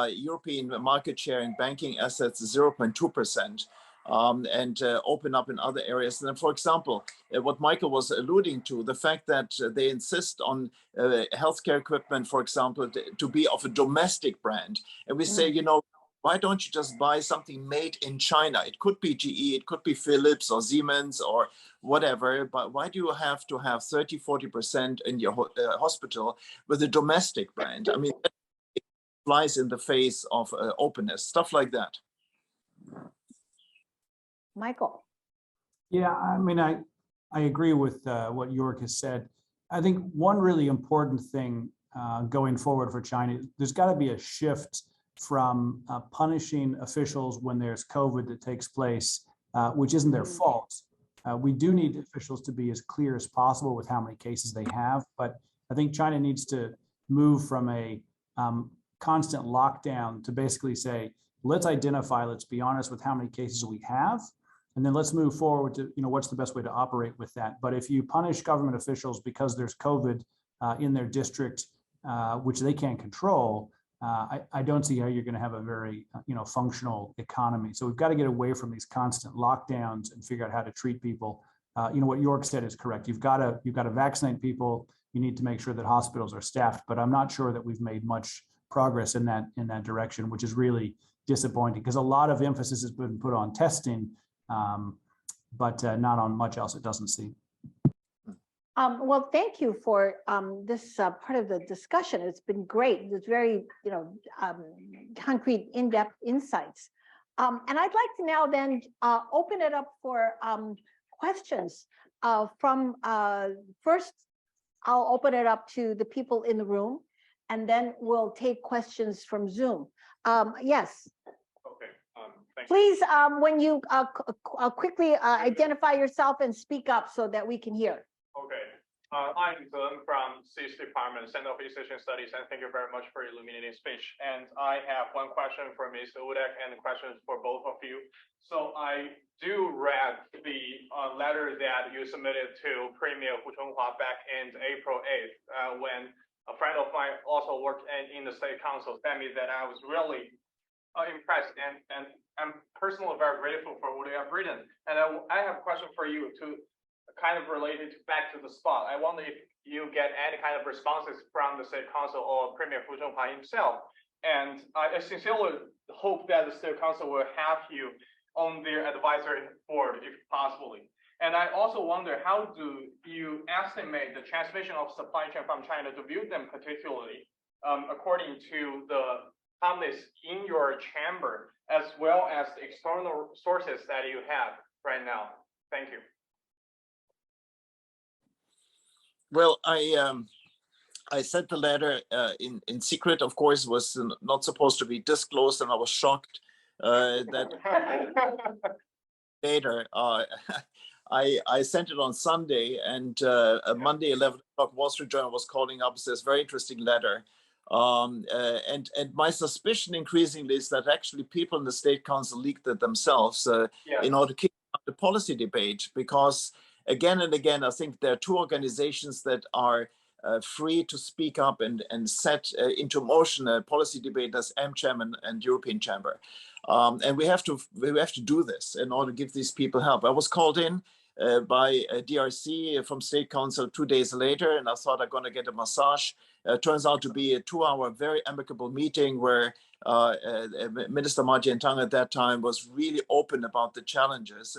European market share in banking assets is 0.2%. And open up in other areas. And then, for example, what Michael was alluding to, the fact that they insist on healthcare equipment, for example, to be of a domestic brand. And we say, you know, why don't you just buy something made in China? It could be GE, it could be Philips or Siemens or whatever, but why do you have to have 30-40% in your hospital with a domestic brand? I mean, it flies in the face of openness, stuff like that. Michael. Yeah, I mean, I agree with what Jöerg has said. I think one really important thing going forward for China, there's got to be a shift from punishing officials when there's COVID that takes place, which isn't their fault. We do need officials to be as clear as possible with how many cases they have, but I think China needs to move from a constant lockdown to basically say, let's identify, let's be honest with how many cases we have, and then let's move forward to, you know, what's the best way to operate with that. But if you punish government officials because there's COVID in their district, which they can't control, I don't see how you're going to have a very, you know, functional economy. So we've got to get away from these constant lockdowns and figure out how to treat people what Jöerg said is correct. You've got to vaccinate people. You need to make sure that hospitals are staffed, but I'm not sure that we've made much progress in that direction, which is really disappointing because a lot of emphasis has been put on testing, but not on much else, it doesn't seem. Well, thank you for this part of the discussion. It's been great. It's very, concrete, in-depth insights. And I'd like to now then open it up for questions from first, I'll open it up to the people in the room, and then we'll take questions from Zoom. Yes. Okay. Thank Please, when you quickly identify yourself and speak up so that we can hear. Okay. I'm Zeng from CIS Department, Center of East Asian Studies, and thank you very much for illuminating speech. And I have one question for Mr. Wuttke and questions for both of you. So I do read the letter that you submitted to Premier Hu Chunhua back in April 8th, when a friend of mine also worked in the State Council told me that I was really impressed and I'm personally very grateful for what you have written. And I have a question for you to kind of related back to the spot. I wonder if you get any kind of responses from the State Council or Premier Hu Chunhua himself. And I sincerely hope that the State Council will have you on their advisory board if possible. And I also wonder, how do you estimate the transmission of supply chain from China to Vietnam, particularly according to the comments in your chamber, as well as the external sources that you have right now? Thank you. Well, I sent the letter in secret, of course, was not supposed to be disclosed, and I was shocked that later I sent it on Sunday, and Monday 11 o'clock Wall Street Journal was calling up and says, very interesting letter. And my suspicion increasingly is that actually people in the State Council leaked it themselves in order to kick out the policy debate, because again and again, I think there are two organizations that are free to speak up and set into motion a policy debate as AmCham and European Chamber. And we have to do this in order to give these people help. I was called in by DRC from State Council 2 days later, and I thought I'm going to get a massage. Turns out to be a 2-hour, very amicable meeting where Minister Ma Jiantang at that time was really open about the challenges.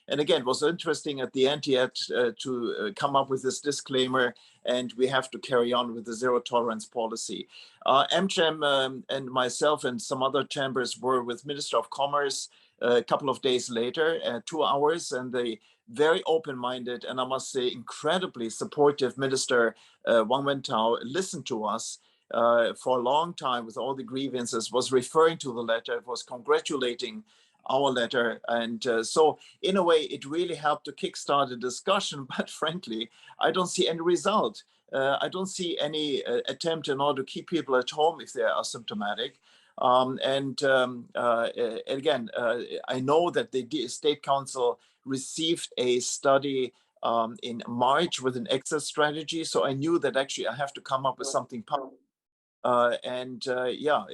And again, it was interesting at the end he had to come up with this disclaimer, and we have to carry on with the zero tolerance policy. AmCham and myself and some other chambers were with Minister of Commerce a couple of days later, 2 hours, and the very open-minded and I must say incredibly supportive Minister Wang Wentao listened to us for a long time with all the grievances, was referring to the letter, was congratulating our letter. And so in a way, it really helped to kickstart a discussion, but frankly, I don't see any result. I don't see any attempt in order to keep people at home if they are asymptomatic. Again, I know that the State Council received a study in March with an exit strategy. So I knew that actually I have to come up with something. Yeah,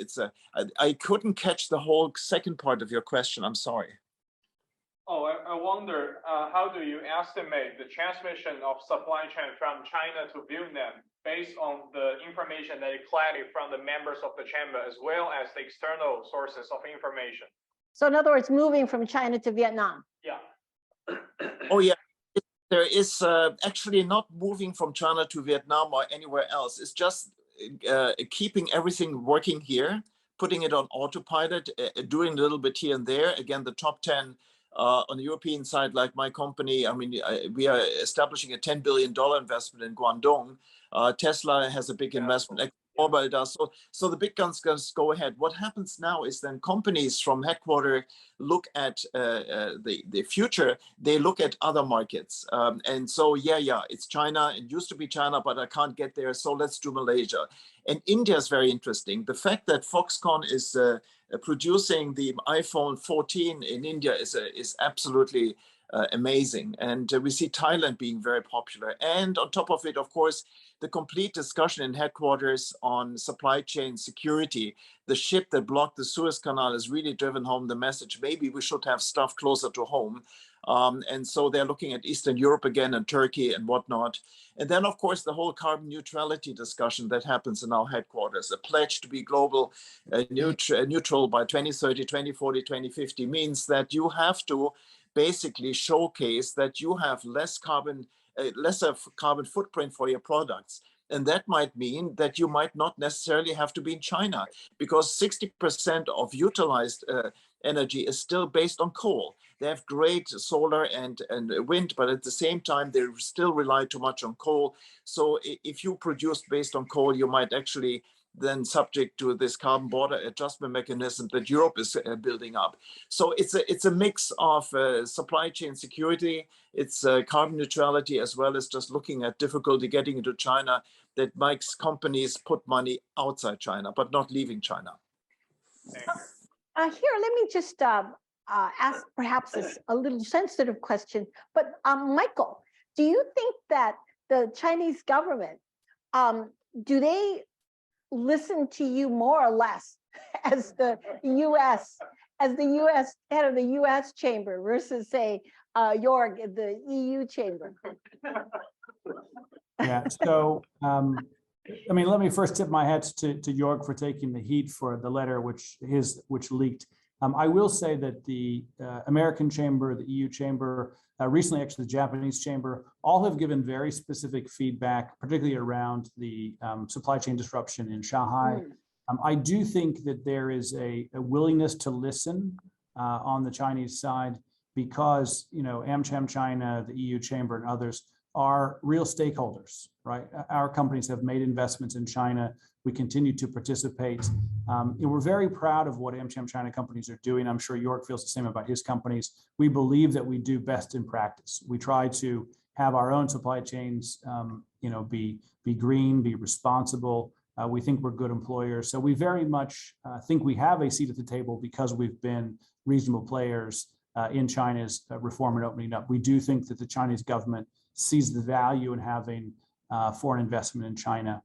I couldn't catch the whole second part of your question. I'm sorry. Oh, I wonder, how do you estimate the transmission of supply chain from China to Vietnam based on the information that you collected from the members of the chamber, as well as the external sources of information? So in other words, moving from China to Vietnam. Yeah. Oh, yeah. There is actually not moving from China to Vietnam or anywhere else. It's just keeping everything working here, putting it on autopilot, doing a little bit here and there. Again, the top 10 on the European side, like my company, I mean, we are establishing a $10 billion investment in Guangdong. Tesla has a big investment. Mobile does. So the big guns go ahead. What happens now is then companies from headquarters look at the future. They look at other markets. And so, yeah, it's China. It used to be China, but I can't get there. So let's do Malaysia. And India is very interesting. The fact that Foxconn is producing the iPhone 14 in India is absolutely amazing. And we see Thailand being very popular. And on top of it, of course, the complete discussion in headquarters on supply chain security. The ship that blocked the Suez Canal has really driven home the message. Maybe we should have stuff closer to home. And so they're looking at Eastern Europe again and Turkey and whatnot. And then, of course, the whole carbon neutrality discussion that happens in our headquarters, a pledge to be global neutral by 2030, 2040, 2050 means that you have to basically showcase that you have lesser carbon footprint for your products. And that might mean that you might not necessarily have to be in China, because 60% of utilized energy is still based on coal. They have great solar and wind, but at the same time, they still rely too much on coal. So if you produce based on coal, you might actually then subject to this carbon border adjustment mechanism that Europe is building up. So it's a mix of supply chain security, it's carbon neutrality, as well as just looking at difficulty getting into China that makes companies put money outside China, but not leaving China. Here, let me just ask perhaps a little sensitive question, but Michael, do you think that the Chinese government, do they listen to you more or less as the U.S. head of the U.S. chamber versus, say, Jöerg in the EU chamber? Yeah, so I mean, let me first tip my hat to Jöerg for taking the heat for the letter which leaked. I will say that the American chamber, the EU chamber, recently actually the Japanese chamber, all have given very specific feedback, particularly around the supply chain disruption in Shanghai. I do think that there is a willingness to listen on the Chinese side, because AmCham China, the EU chamber, and others are real stakeholders, right? Our companies have made investments in China. We continue to participate. And we're very proud of what AmCham China companies are doing. I'm sure Jöerg feels the same about his companies. We believe that we do best in practice. We try to have our own supply chains, be green, be responsible. We think we're good employers. So we very much think we have a seat at the table because we've been reasonable players in China's reform and opening up. We do think that the Chinese government sees the value in having foreign investment in China.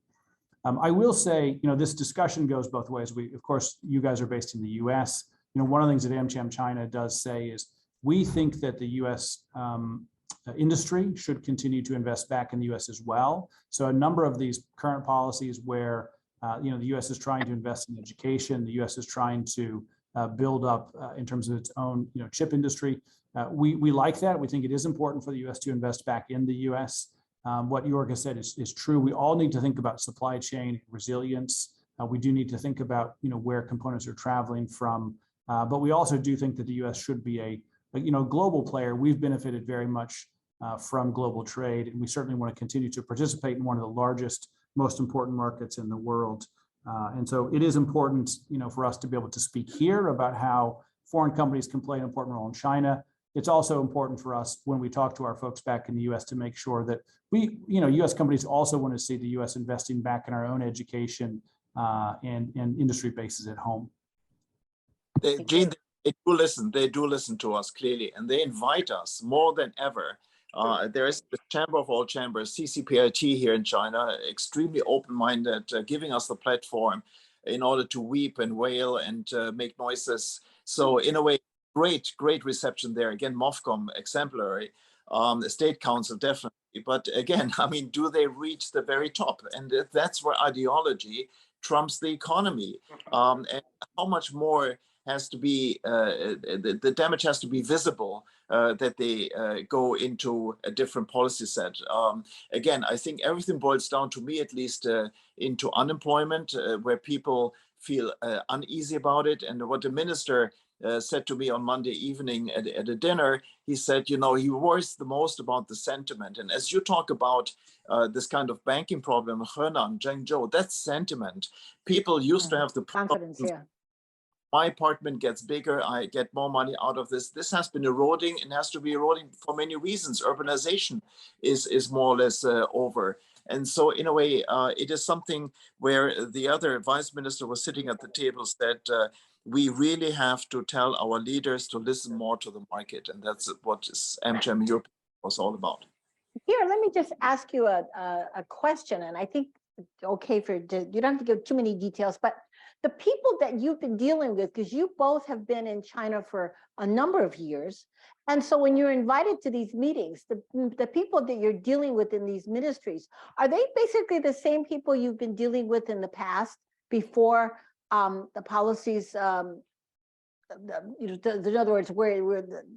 I will say, this discussion goes both ways. Of course, you guys are based in the U.S. One of the things that AmCham China does say is we think that the U.S. Industry should continue to invest back in the U.S. as well. So a number of these current policies where the U.S. is trying to invest in education, the U.S. is trying to build up in terms of its own chip industry. We like that. We think it is important for the U.S. to invest back in the U.S. What Jöerg has said is true. We all need to think about supply chain resilience. We do need to think about where components are traveling from. But we also do think that the U.S. should be a global player. We've benefited very much from global trade, and we certainly want to continue to participate in one of the largest, most important markets in the world. And so it is important, for us to be able to speak here about how foreign companies can play an important role in China. It's also important for us when we talk to our folks back in the U.S. to make sure that we, U.S. companies also want to see the U.S. investing back in our own education and industry bases at home. Gene, they do listen to us clearly, and they invite us more than ever. There is the Chamber of All Chambers, CCPIT here in China, extremely open-minded, giving us the platform in order to weep and wail and make noises. So in a way, great reception there. Again, MOFCOM, exemplary. The State Council, definitely. But again, do they reach the very top? And that's where ideology trumps the economy. And how much more has to be, the damage has to be visible that they go into a different policy set. Again, I think everything boils down, to me at least, into unemployment, where people feel uneasy about it. And what the minister said to me on Monday evening at a dinner, he said, he worries the most about the sentiment. And as you talk about this kind of banking problem, Henan, Zhengzhou, that's sentiment. People used to have the confidence, yeah. My apartment gets bigger, I get more money out of this. This has been eroding and has to be eroding for many reasons. Urbanization is more or less over. And so in a way, it is something where the other vice minister was sitting at the table, said, we really have to tell our leaders to listen more to the market. And that's what AmCham Europe was all about. Here, let me just ask you a question. And I think, okay, you don't have to give too many details, but the people that you've been dealing with, because you both have been in China for a number of years. And so when you're invited to these meetings, the people that you're dealing with in these ministries, are they basically the same people you've been dealing with in the past before the policies, in other words,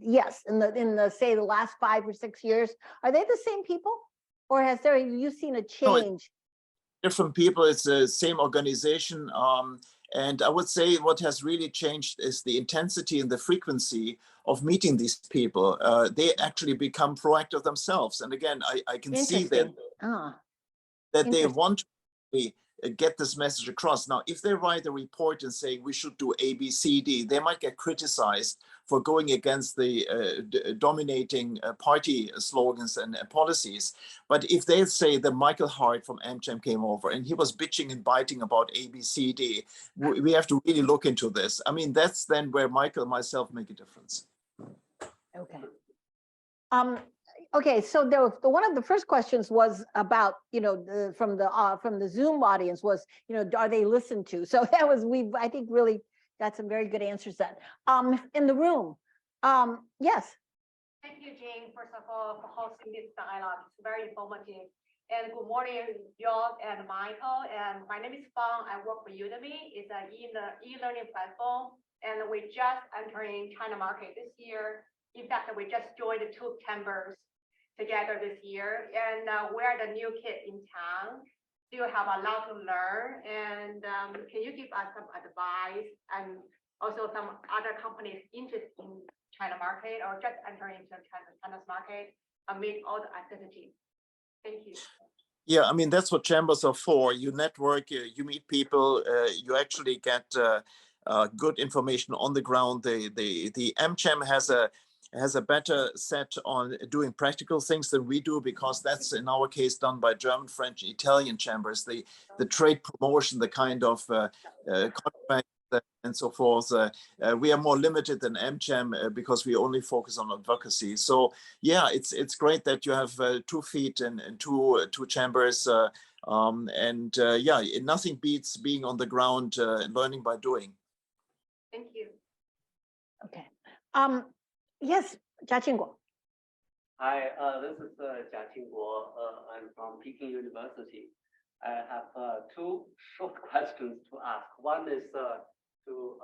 yes, in the say the last 5 or 6 years, are they the same people? Or have you seen a change? Different people, it's the same organization. And I would say what has really changed is the intensity and the frequency of meeting these people. They actually become proactive themselves. And again, I can see that, that they want to get this message across. Now, if they write a report and say we should do A, B, C, D, they might get criticized for going against the dominating party slogans and policies. But if they say that Michael Hart from AmCham came over and he was bitching and biting about A, B, C, D, we have to really look into this. I mean, that's then where Michael and myself make a difference. Okay. Okay, so one of the first questions was about, from the Zoom audience was, are they listened to? So that was, I think really got some very good answers then. In the room, yes. Thank you, Jane, first of all, for hosting this dialogue. It's very informative. And good morning, Jöerg and Michael. And my name is Fang. I work for Udemy. It's an e-learning platform. And we just entering China market this year. In fact, we just joined the 2 chambers together this year, and we're the new kid in town. Still have a lot to learn, and can you give us some advice and also some other companies interested in China market or just entering into China's market amid all the uncertainty? Thank you. Yeah, I mean, that's what chambers are for. You network, you meet people, you actually get good information on the ground. The AmCham has a better set on doing practical things than we do, because that's in our case done by German, French, Italian chambers. The trade promotion, the kind of contract and so forth. We are more limited than AmCham because we only focus on advocacy. So yeah, it's great that you have 2 feet and two chambers. Yeah, nothing beats being on the ground and learning by doing. Thank you. Okay. Yes, Jia Qingguo. Hi, this is Jia Qingguo. I'm from Peking University. I have 2 short questions to ask. One is to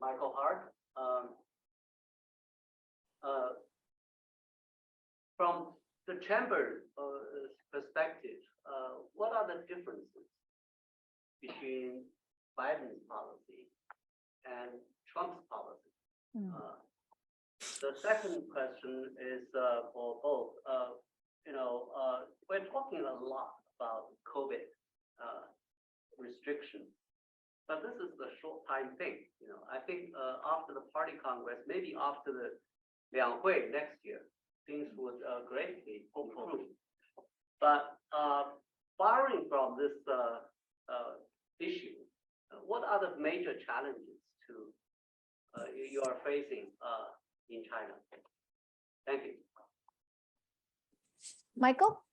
Michael Hart. From the chamber perspective, what are the differences between Biden's policy and Trump's policy? The second question is for both. We're talking a lot about COVID restrictions, but this is the short time thing. I think after the party congress, maybe after the Lianghui next year, things would greatly improve. But barring from this issue, what are the major challenges you are facing in China? Thank you. Michael?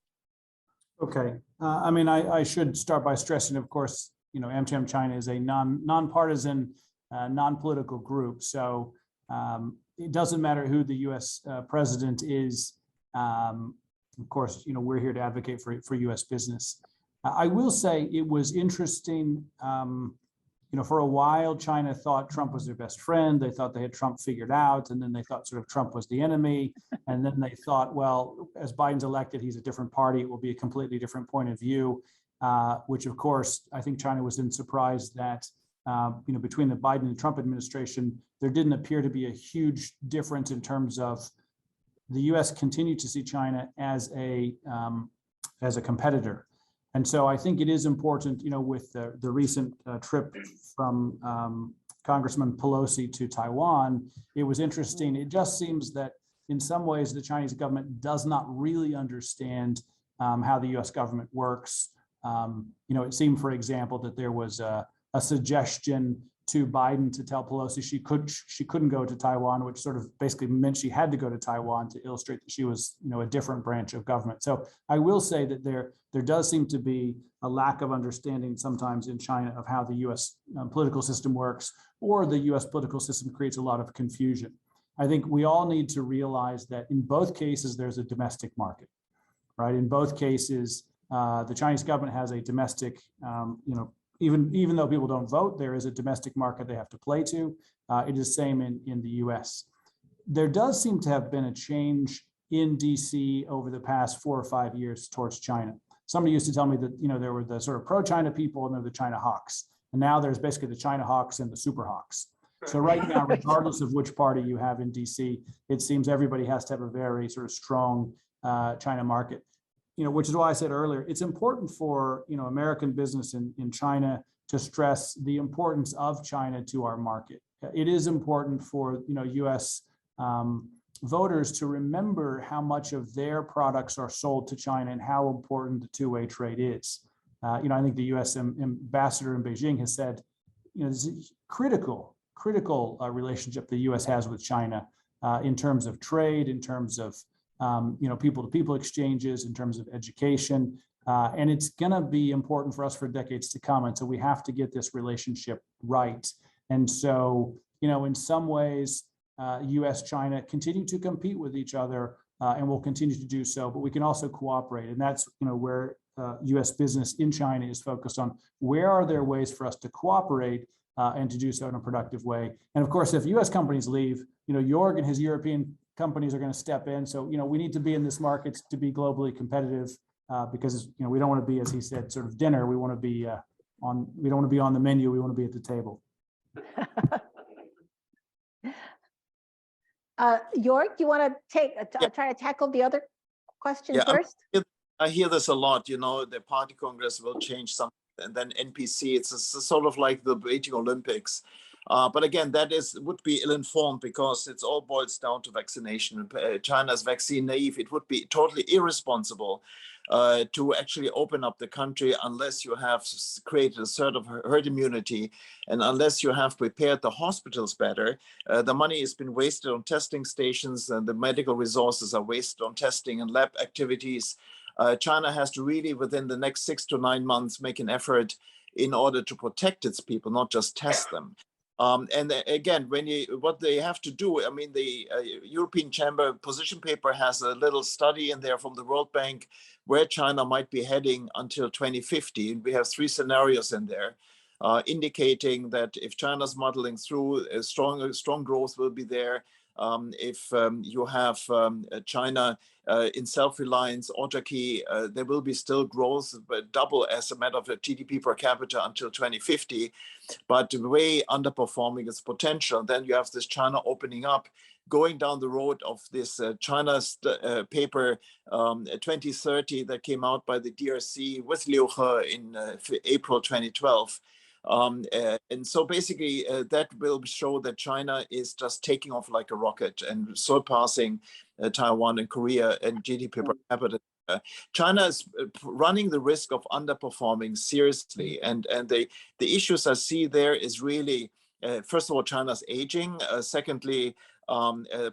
Okay. I mean, I should start by stressing, of course, AmCham China is a nonpartisan, non-political group. So it doesn't matter who the U.S. president is. Of course, we're here to advocate for U.S. business. I will say it was interesting. For a while, China thought Trump was their best friend. They thought they had Trump figured out, and then they thought sort of Trump was the enemy. And then they thought, well, as Biden's elected, he's a different party. It will be a completely different point of view, which, of course, I think China was then surprised that, between the Biden and Trump administration, there didn't appear to be a huge difference in terms of the U.S. continued to see China as a competitor. And so I think it is important, with the recent trip from Congressman Pelosi to Taiwan, it was interesting. It just seems that in some ways the Chinese government does not really understand how the U.S. government works. It seemed, for example, that there was a suggestion to Biden to tell Pelosi she couldn't go to Taiwan, which sort of basically meant she had to go to Taiwan to illustrate that she was, a different branch of government. So I will say that there does seem to be a lack of understanding sometimes in China of how the U.S. Political system works, or the U.S. political system creates a lot of confusion. I think we all need to realize that in both cases, there's a domestic market, right? In both cases, the Chinese government has a domestic, even though people don't vote, there is a domestic market they have to play to. It is the same in the US. There does seem to have been a change in DC over the past 4 or 5 years towards China. Somebody used to tell me that, there were the sort of pro-China people and there were the China hawks. And now there's basically the China hawks and the super hawks. So right now, regardless of which party you have in DC, it seems everybody has to have a very sort of strong China market. Which is why I said earlier, it's important for, American business in China to stress the importance of China to our market. It is important for, US voters to remember how much of their products are sold to China and how important the two-way trade is. I think the US ambassador in Beijing has said, this is critical relationship the US has with China in terms of trade, in terms of people-to-people exchanges, in terms of education, and it's going to be important for us for decades to come. And so we have to get this relationship right. And so, in some ways, U.S.-China continue to compete with each other, and will continue to do so. But we can also cooperate, and that's where U.S. business in China is focused on. Where are there ways for us to cooperate and to do so in a productive way? And of course, if U.S. companies leave, Jöerg and his European companies are going to step in. So, we need to be in this market to be globally competitive because, we don't want to be, as he said, sort of dinner. We want to be we don't want to be on the menu. We want to be at the table. Jöerg, do you want to try to tackle the other question first? I hear this a lot, the party congress will change something, and then NPC, it's sort of like the Beijing Olympics. But again, would be ill-informed because it all boils down to vaccination. China's vaccine naive. It would be totally irresponsible to actually open up the country unless you have created a sort of herd immunity and unless you have prepared the hospitals better. The money has been wasted on testing stations and the medical resources are wasted on testing and lab activities. China has to really, within the next 6 to 9 months, make an effort in order to protect its people, not just test them. And again, what they have to do, the European Chamber position paper has a little study in there from the World Bank where China might be heading until 2050. We have 3 scenarios in there indicating that if China's modeling through, strong growth will be there. If you have China in self-reliance, autarky, there will be still growth, but double as a matter of GDP per capita until 2050, but way underperforming its potential. Then you have this China opening up, going down the road of this China's paper 2030 that came out by the DRC with Liu He in April 2012. And so basically that will show that China is just taking off like a rocket and surpassing Taiwan and Korea and GDP per capita. China is running the risk of underperforming seriously. And the issues I see there is really, first of all, China's aging. Secondly,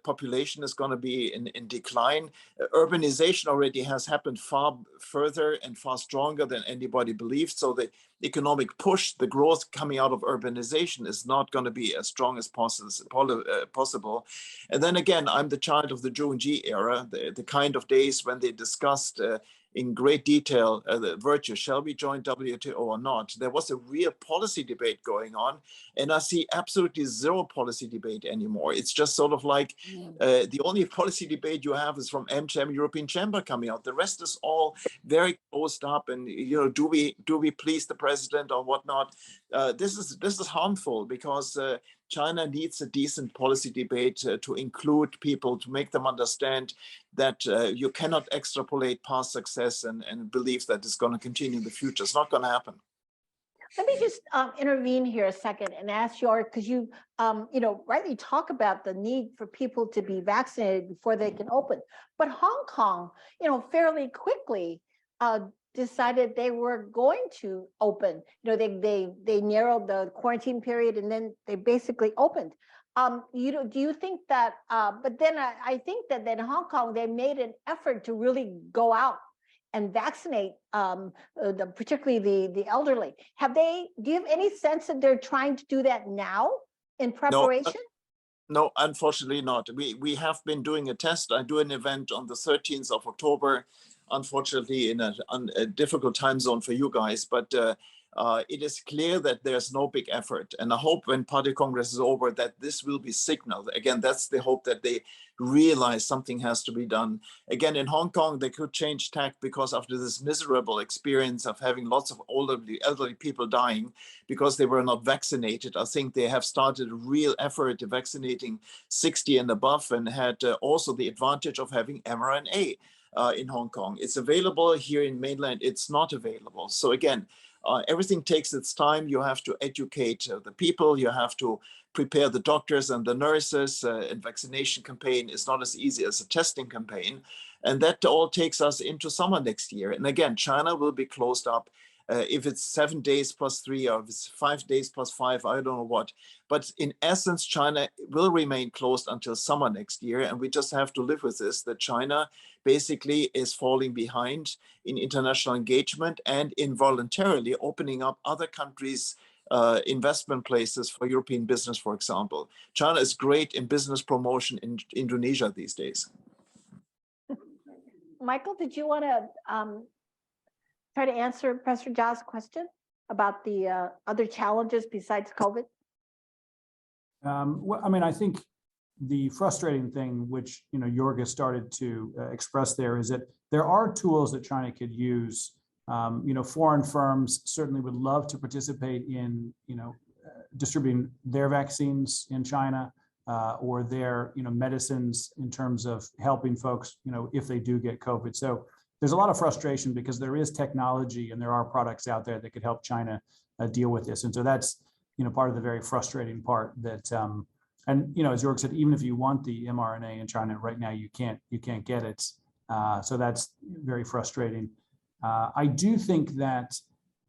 population is going to be in decline. Urbanization already has happened far further and far stronger than anybody believed. So the economic push, the growth coming out of urbanization is not going to be as strong as possible. And then again, I'm the child of the Zhou Enji era, the kind of days when they discussed in great detail the virtue, shall we join WTO or not? There was a real policy debate going on, and I see absolutely zero policy debate anymore. It's just sort of like the only policy debate you have is from AmCham, European Chamber coming out. The rest is all very closed up, and do we please the president or whatnot? This is harmful because China needs a decent policy debate to include people, to make them understand that you cannot extrapolate past success and believe that it's going to continue in the future. It's not going to happen. Let me just intervene here a second and ask Jöerg, because you rightly talk about the need for people to be vaccinated before they can open. But Hong Kong, fairly quickly decided they were going to open. You know, they narrowed the quarantine period and then they basically opened. You know, do you think that? But then I think that in Hong Kong they made an effort to really go out and vaccinate, particularly the elderly. Do you have any sense that they're trying to do that now in preparation? No, unfortunately not. We have been doing a test. I do an event on the 13th of October, unfortunately in a difficult time zone for you guys, but it is clear that there's no big effort. And I hope when Party Congress is over that this will be signaled. Again, that's the hope, that they realize something has to be done. Again, in Hong Kong, they could change tack because after this miserable experience of having lots of elderly people dying because they were not vaccinated, I think they have started a real effort of vaccinating 60 and above, and had also the advantage of having mRNA in Hong Kong. It's available here in mainland, it's not available. So again, everything takes its time. You have to educate the people, you have to prepare the doctors and the nurses, and vaccination campaign is not as easy as a testing campaign. And that all takes us into summer next year. And again, China will be closed up. If it's 7 days plus 3, or if it's 5 days plus 5, I don't know what. But in essence, China will remain closed until summer next year. And we just have to live with this, that China basically is falling behind in international engagement and involuntarily opening up other countries' investment places for European business, for example. China is great in business promotion in Indonesia these days. Michael, did you want to try to answer Professor Jia's question about the other challenges besides COVID? Well, I mean, I think the frustrating thing, which Jöerg has started to express there, is that there are tools that China could use. Foreign firms certainly would love to participate in distributing their vaccines in China, or their medicines in terms of helping folks if they do get COVID. So there's a lot of frustration because there is technology and there are products out there that could help China deal with this. And so that's part of the very frustrating part, that and as Jöerg said, even if you want the mRNA in China right now, you can't get it. So that's very frustrating. I do think that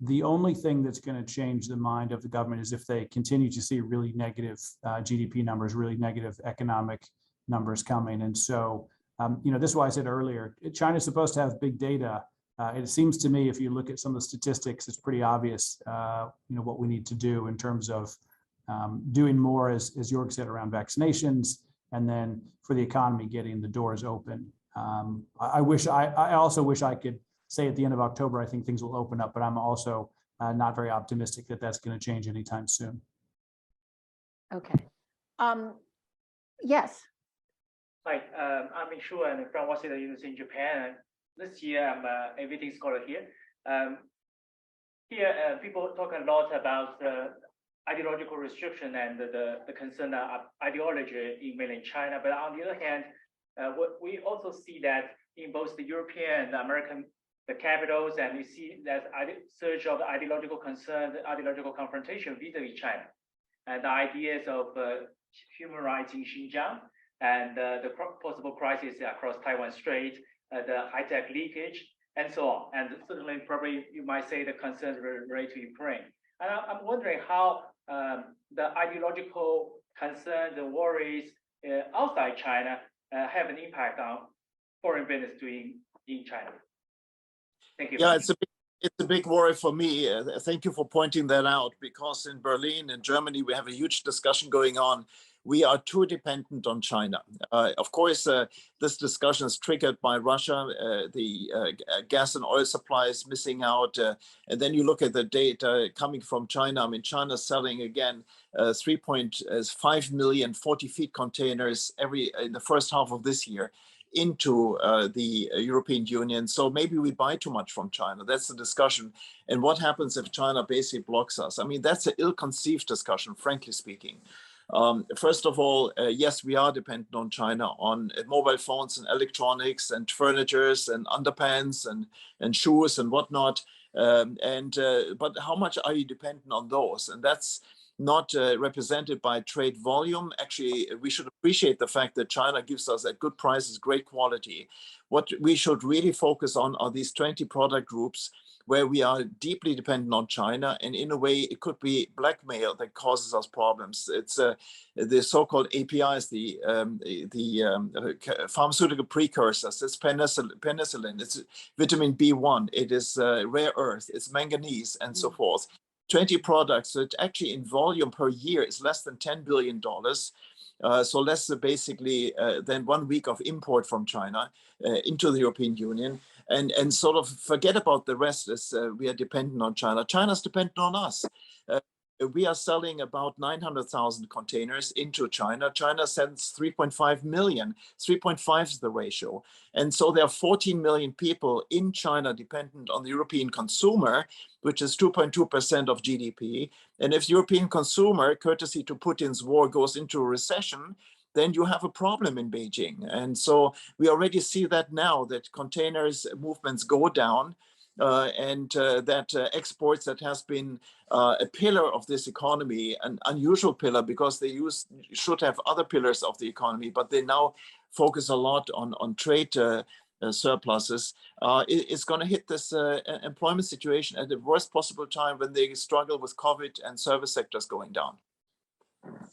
the only thing that's going to change the mind of the government is if they continue to see really negative GDP numbers, really negative economic numbers coming. And so, this is why I said earlier, China's supposed to have big data. It seems to me, if you look at some of the statistics, it's pretty obvious, what we need to do in terms of doing more, as Jöerg said, around vaccinations, and then for the economy, getting the doors open. I also wish I could say at the end of October, I think things will open up, but I'm also not very optimistic that that's going to change anytime soon. Okay. Yes. Hi, I'm Shu and from Waseda University in Japan. This year, I'm a visiting scholar here. Here, people talk a lot about ideological restriction and the concern of ideology in mainland China. But on the other hand, we also see that in both the European and American capitals, and we see that surge of ideological concern, ideological confrontation vis-a-vis China, and the ideas of human rights in Xinjiang, and the possible crisis across Taiwan Strait, the high-tech leakage, and so on. And certainly, probably you might say the concerns related to Ukraine. And I'm wondering how the ideological concerns, the worries outside China have an impact on foreign business doing in China. Thank you. Yeah, it's a big worry for me. Thank you for pointing that out, because in Berlin and Germany, we have a huge discussion going on. We are too dependent on China. Of course, this discussion is triggered by Russia, the gas and oil supply is missing out. And then you look at the data coming from China. I mean, China's selling again 3.5 million 40-feet containers in the first half of this year into the European Union. So maybe we buy too much from China. That's the discussion. And what happens if China basically blocks us? I mean, that's an ill-conceived discussion, frankly speaking. First of all, yes, we are dependent on China on mobile phones and electronics and furnitures and underpants and shoes and whatnot. But how much are you dependent on those? And that's not represented by trade volume. Actually, we should appreciate the fact that China gives us at good prices, great quality. What we should really focus on are these 20 product groups where we are deeply dependent on China, and in a way it could be blackmail that causes us problems. It's the so-called APIs, the pharmaceutical precursors. It's penicillin, it's vitamin B1, it is rare earth, it's manganese, and so forth. 20 products, so it actually in volume per year is less than $10 billion. So less basically than 1 week of import from China into the European Union. And sort of forget about the rest as we are dependent on China. China's dependent on us. We are selling about 900,000 containers into China. China sends 3.5 million. 3.5 is the ratio. And so there are 14 million people in China dependent on the European consumer, which is 2.2% of GDP. And if the European consumer, courtesy to Putin's war, goes into a recession, then you have a problem in Beijing. And so we already see that now, that containers movements go down, and that exports that has been a pillar of this economy, an unusual pillar because they should have other pillars of the economy, but they now focus a lot on trade surpluses. It's going to hit this employment situation at the worst possible time when they struggle with COVID and service sectors going down.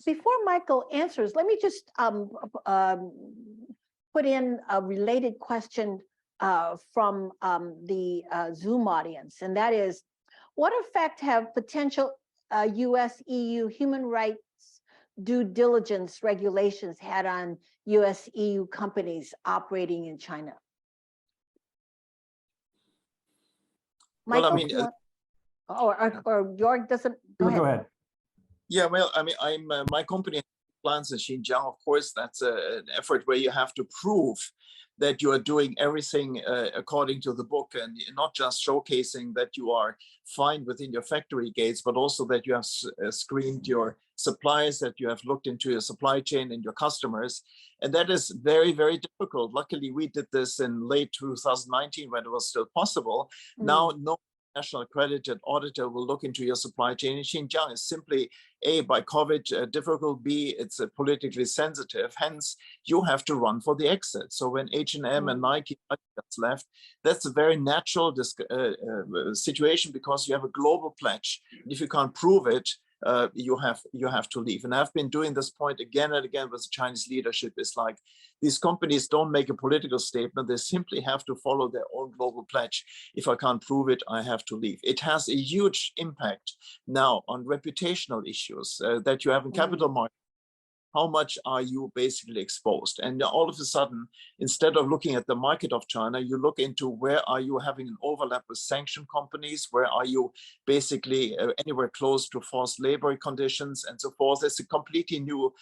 Before Michael answers, let me just put in a related question from the Zoom audience, and that is, what effect have potential US-EU human rights due diligence regulations had on US-EU companies operating in China? Michael, well, I mean, or Jöerg doesn't, go ahead. Yeah, well, I mean, my company plants in Xinjiang. Of course, that's an effort where you have to prove that you are doing everything according to the book, and not just showcasing that you are fine within your factory gates, but also that you have screened your suppliers, that you have looked into your supply chain and your customers. And that is very, very difficult. Luckily, we did this in late 2019 when it was still possible. Now, no national accredited auditor will look into your supply chain in Xinjiang. Is simply A, by COVID difficult, B, it's politically sensitive, hence you have to run for the exit. So when H&M and Nike left, that's a very natural situation because you have a global pledge. And if you can't prove it, you have to leave. And I've been doing this point again and again with the Chinese leadership. It's like these companies don't make a political statement. They simply have to follow their own global pledge. If I can't prove it, I have to leave. It has a huge impact now on reputational issues that you have in capital markets. How much are you basically exposed? And all of a sudden, instead of looking at the market of China, you look into where are you having an overlap with sanctioned companies? Where are you basically anywhere close to forced labor conditions and so forth? It's a completely new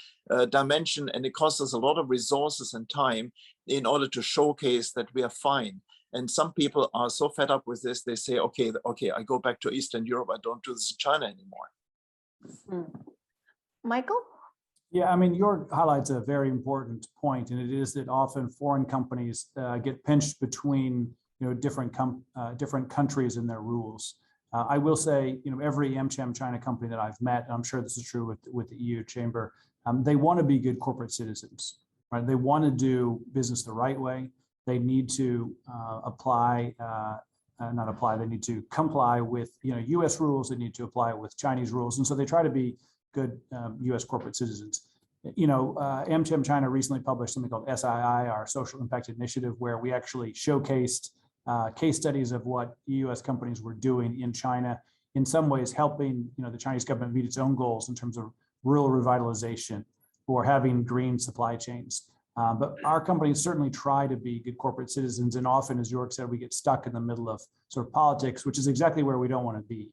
dimension, and it costs us a lot of resources and time in order to showcase that we are fine. And some people are so fed up with this, they say, okay, I go back to Eastern Europe. I don't do this in China anymore. Michael? Yeah, I mean, Jöerg highlights a very important point, and it is that often foreign companies get pinched between different countries and their rules. I will say, every MCHM China company that I've met, and I'm sure this is true with the EU chamber, they want to be good corporate citizens, right? They want to do business the right way. They need to they need to comply with US rules. They need to apply it with Chinese rules, and so they try to be good US corporate citizens. MCHM China recently published something called SII, our Social Impact Initiative, where we actually showcased case studies of what US companies were doing in China, in some ways helping the Chinese government meet its own goals in terms of rural revitalization or having green supply chains. But our companies certainly try to be good corporate citizens, and often, as Jöerg said, we get stuck in the middle of sort of politics, which is exactly where we don't want to be.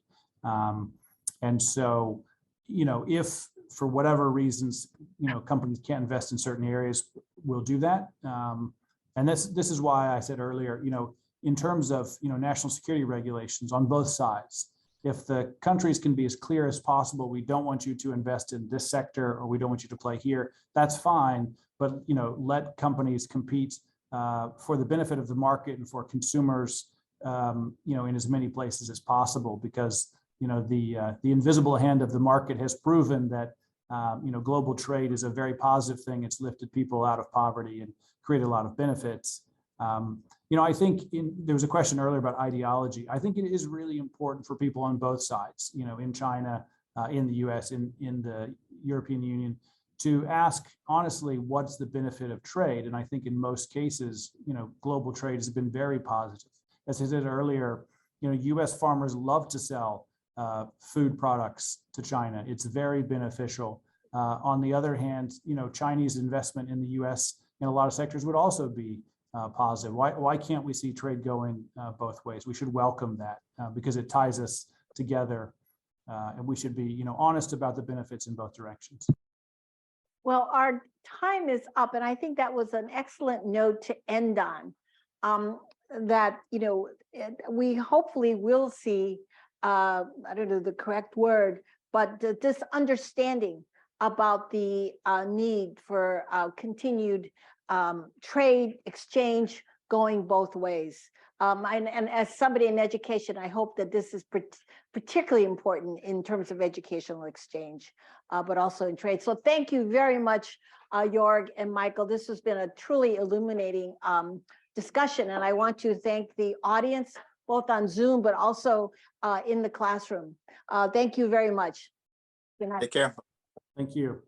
And so, if for whatever reasons, companies can't invest in certain areas, we'll do that. And this is why I said earlier, in terms of national security regulations on both sides, if the countries can be as clear as possible, we don't want you to invest in this sector, or we don't want you to play here, that's fine. But let companies compete for the benefit of the market and for consumers, in as many places as possible, because the invisible hand of the market has proven that global trade is a very positive thing. It's lifted people out of poverty and created a lot of benefits. I think there was a question earlier about ideology. I think it is really important for people on both sides, in China, in the US, in the European Union, to ask honestly, what's the benefit of trade? And I think in most cases, global trade has been very positive. As I said earlier, US farmers love to sell food products to China. It's very beneficial. On the other hand, Chinese investment in the US in a lot of sectors would also be positive. Why can't we see trade going both ways? We should welcome that because it ties us together, and we should be honest about the benefits in both directions. Well, our time is up, and I think that was an excellent note to end on. That we hopefully will see, I don't know the correct word, but this understanding about the need for continued trade exchange going both ways. And as somebody in education, I hope that this is particularly important in terms of educational exchange, but also in trade. So thank you very much, Jöerg and Michael. This has been a truly illuminating discussion, and I want to thank the audience, both on Zoom, but also in the classroom. Thank you very much. Good night. Take care. Thank you.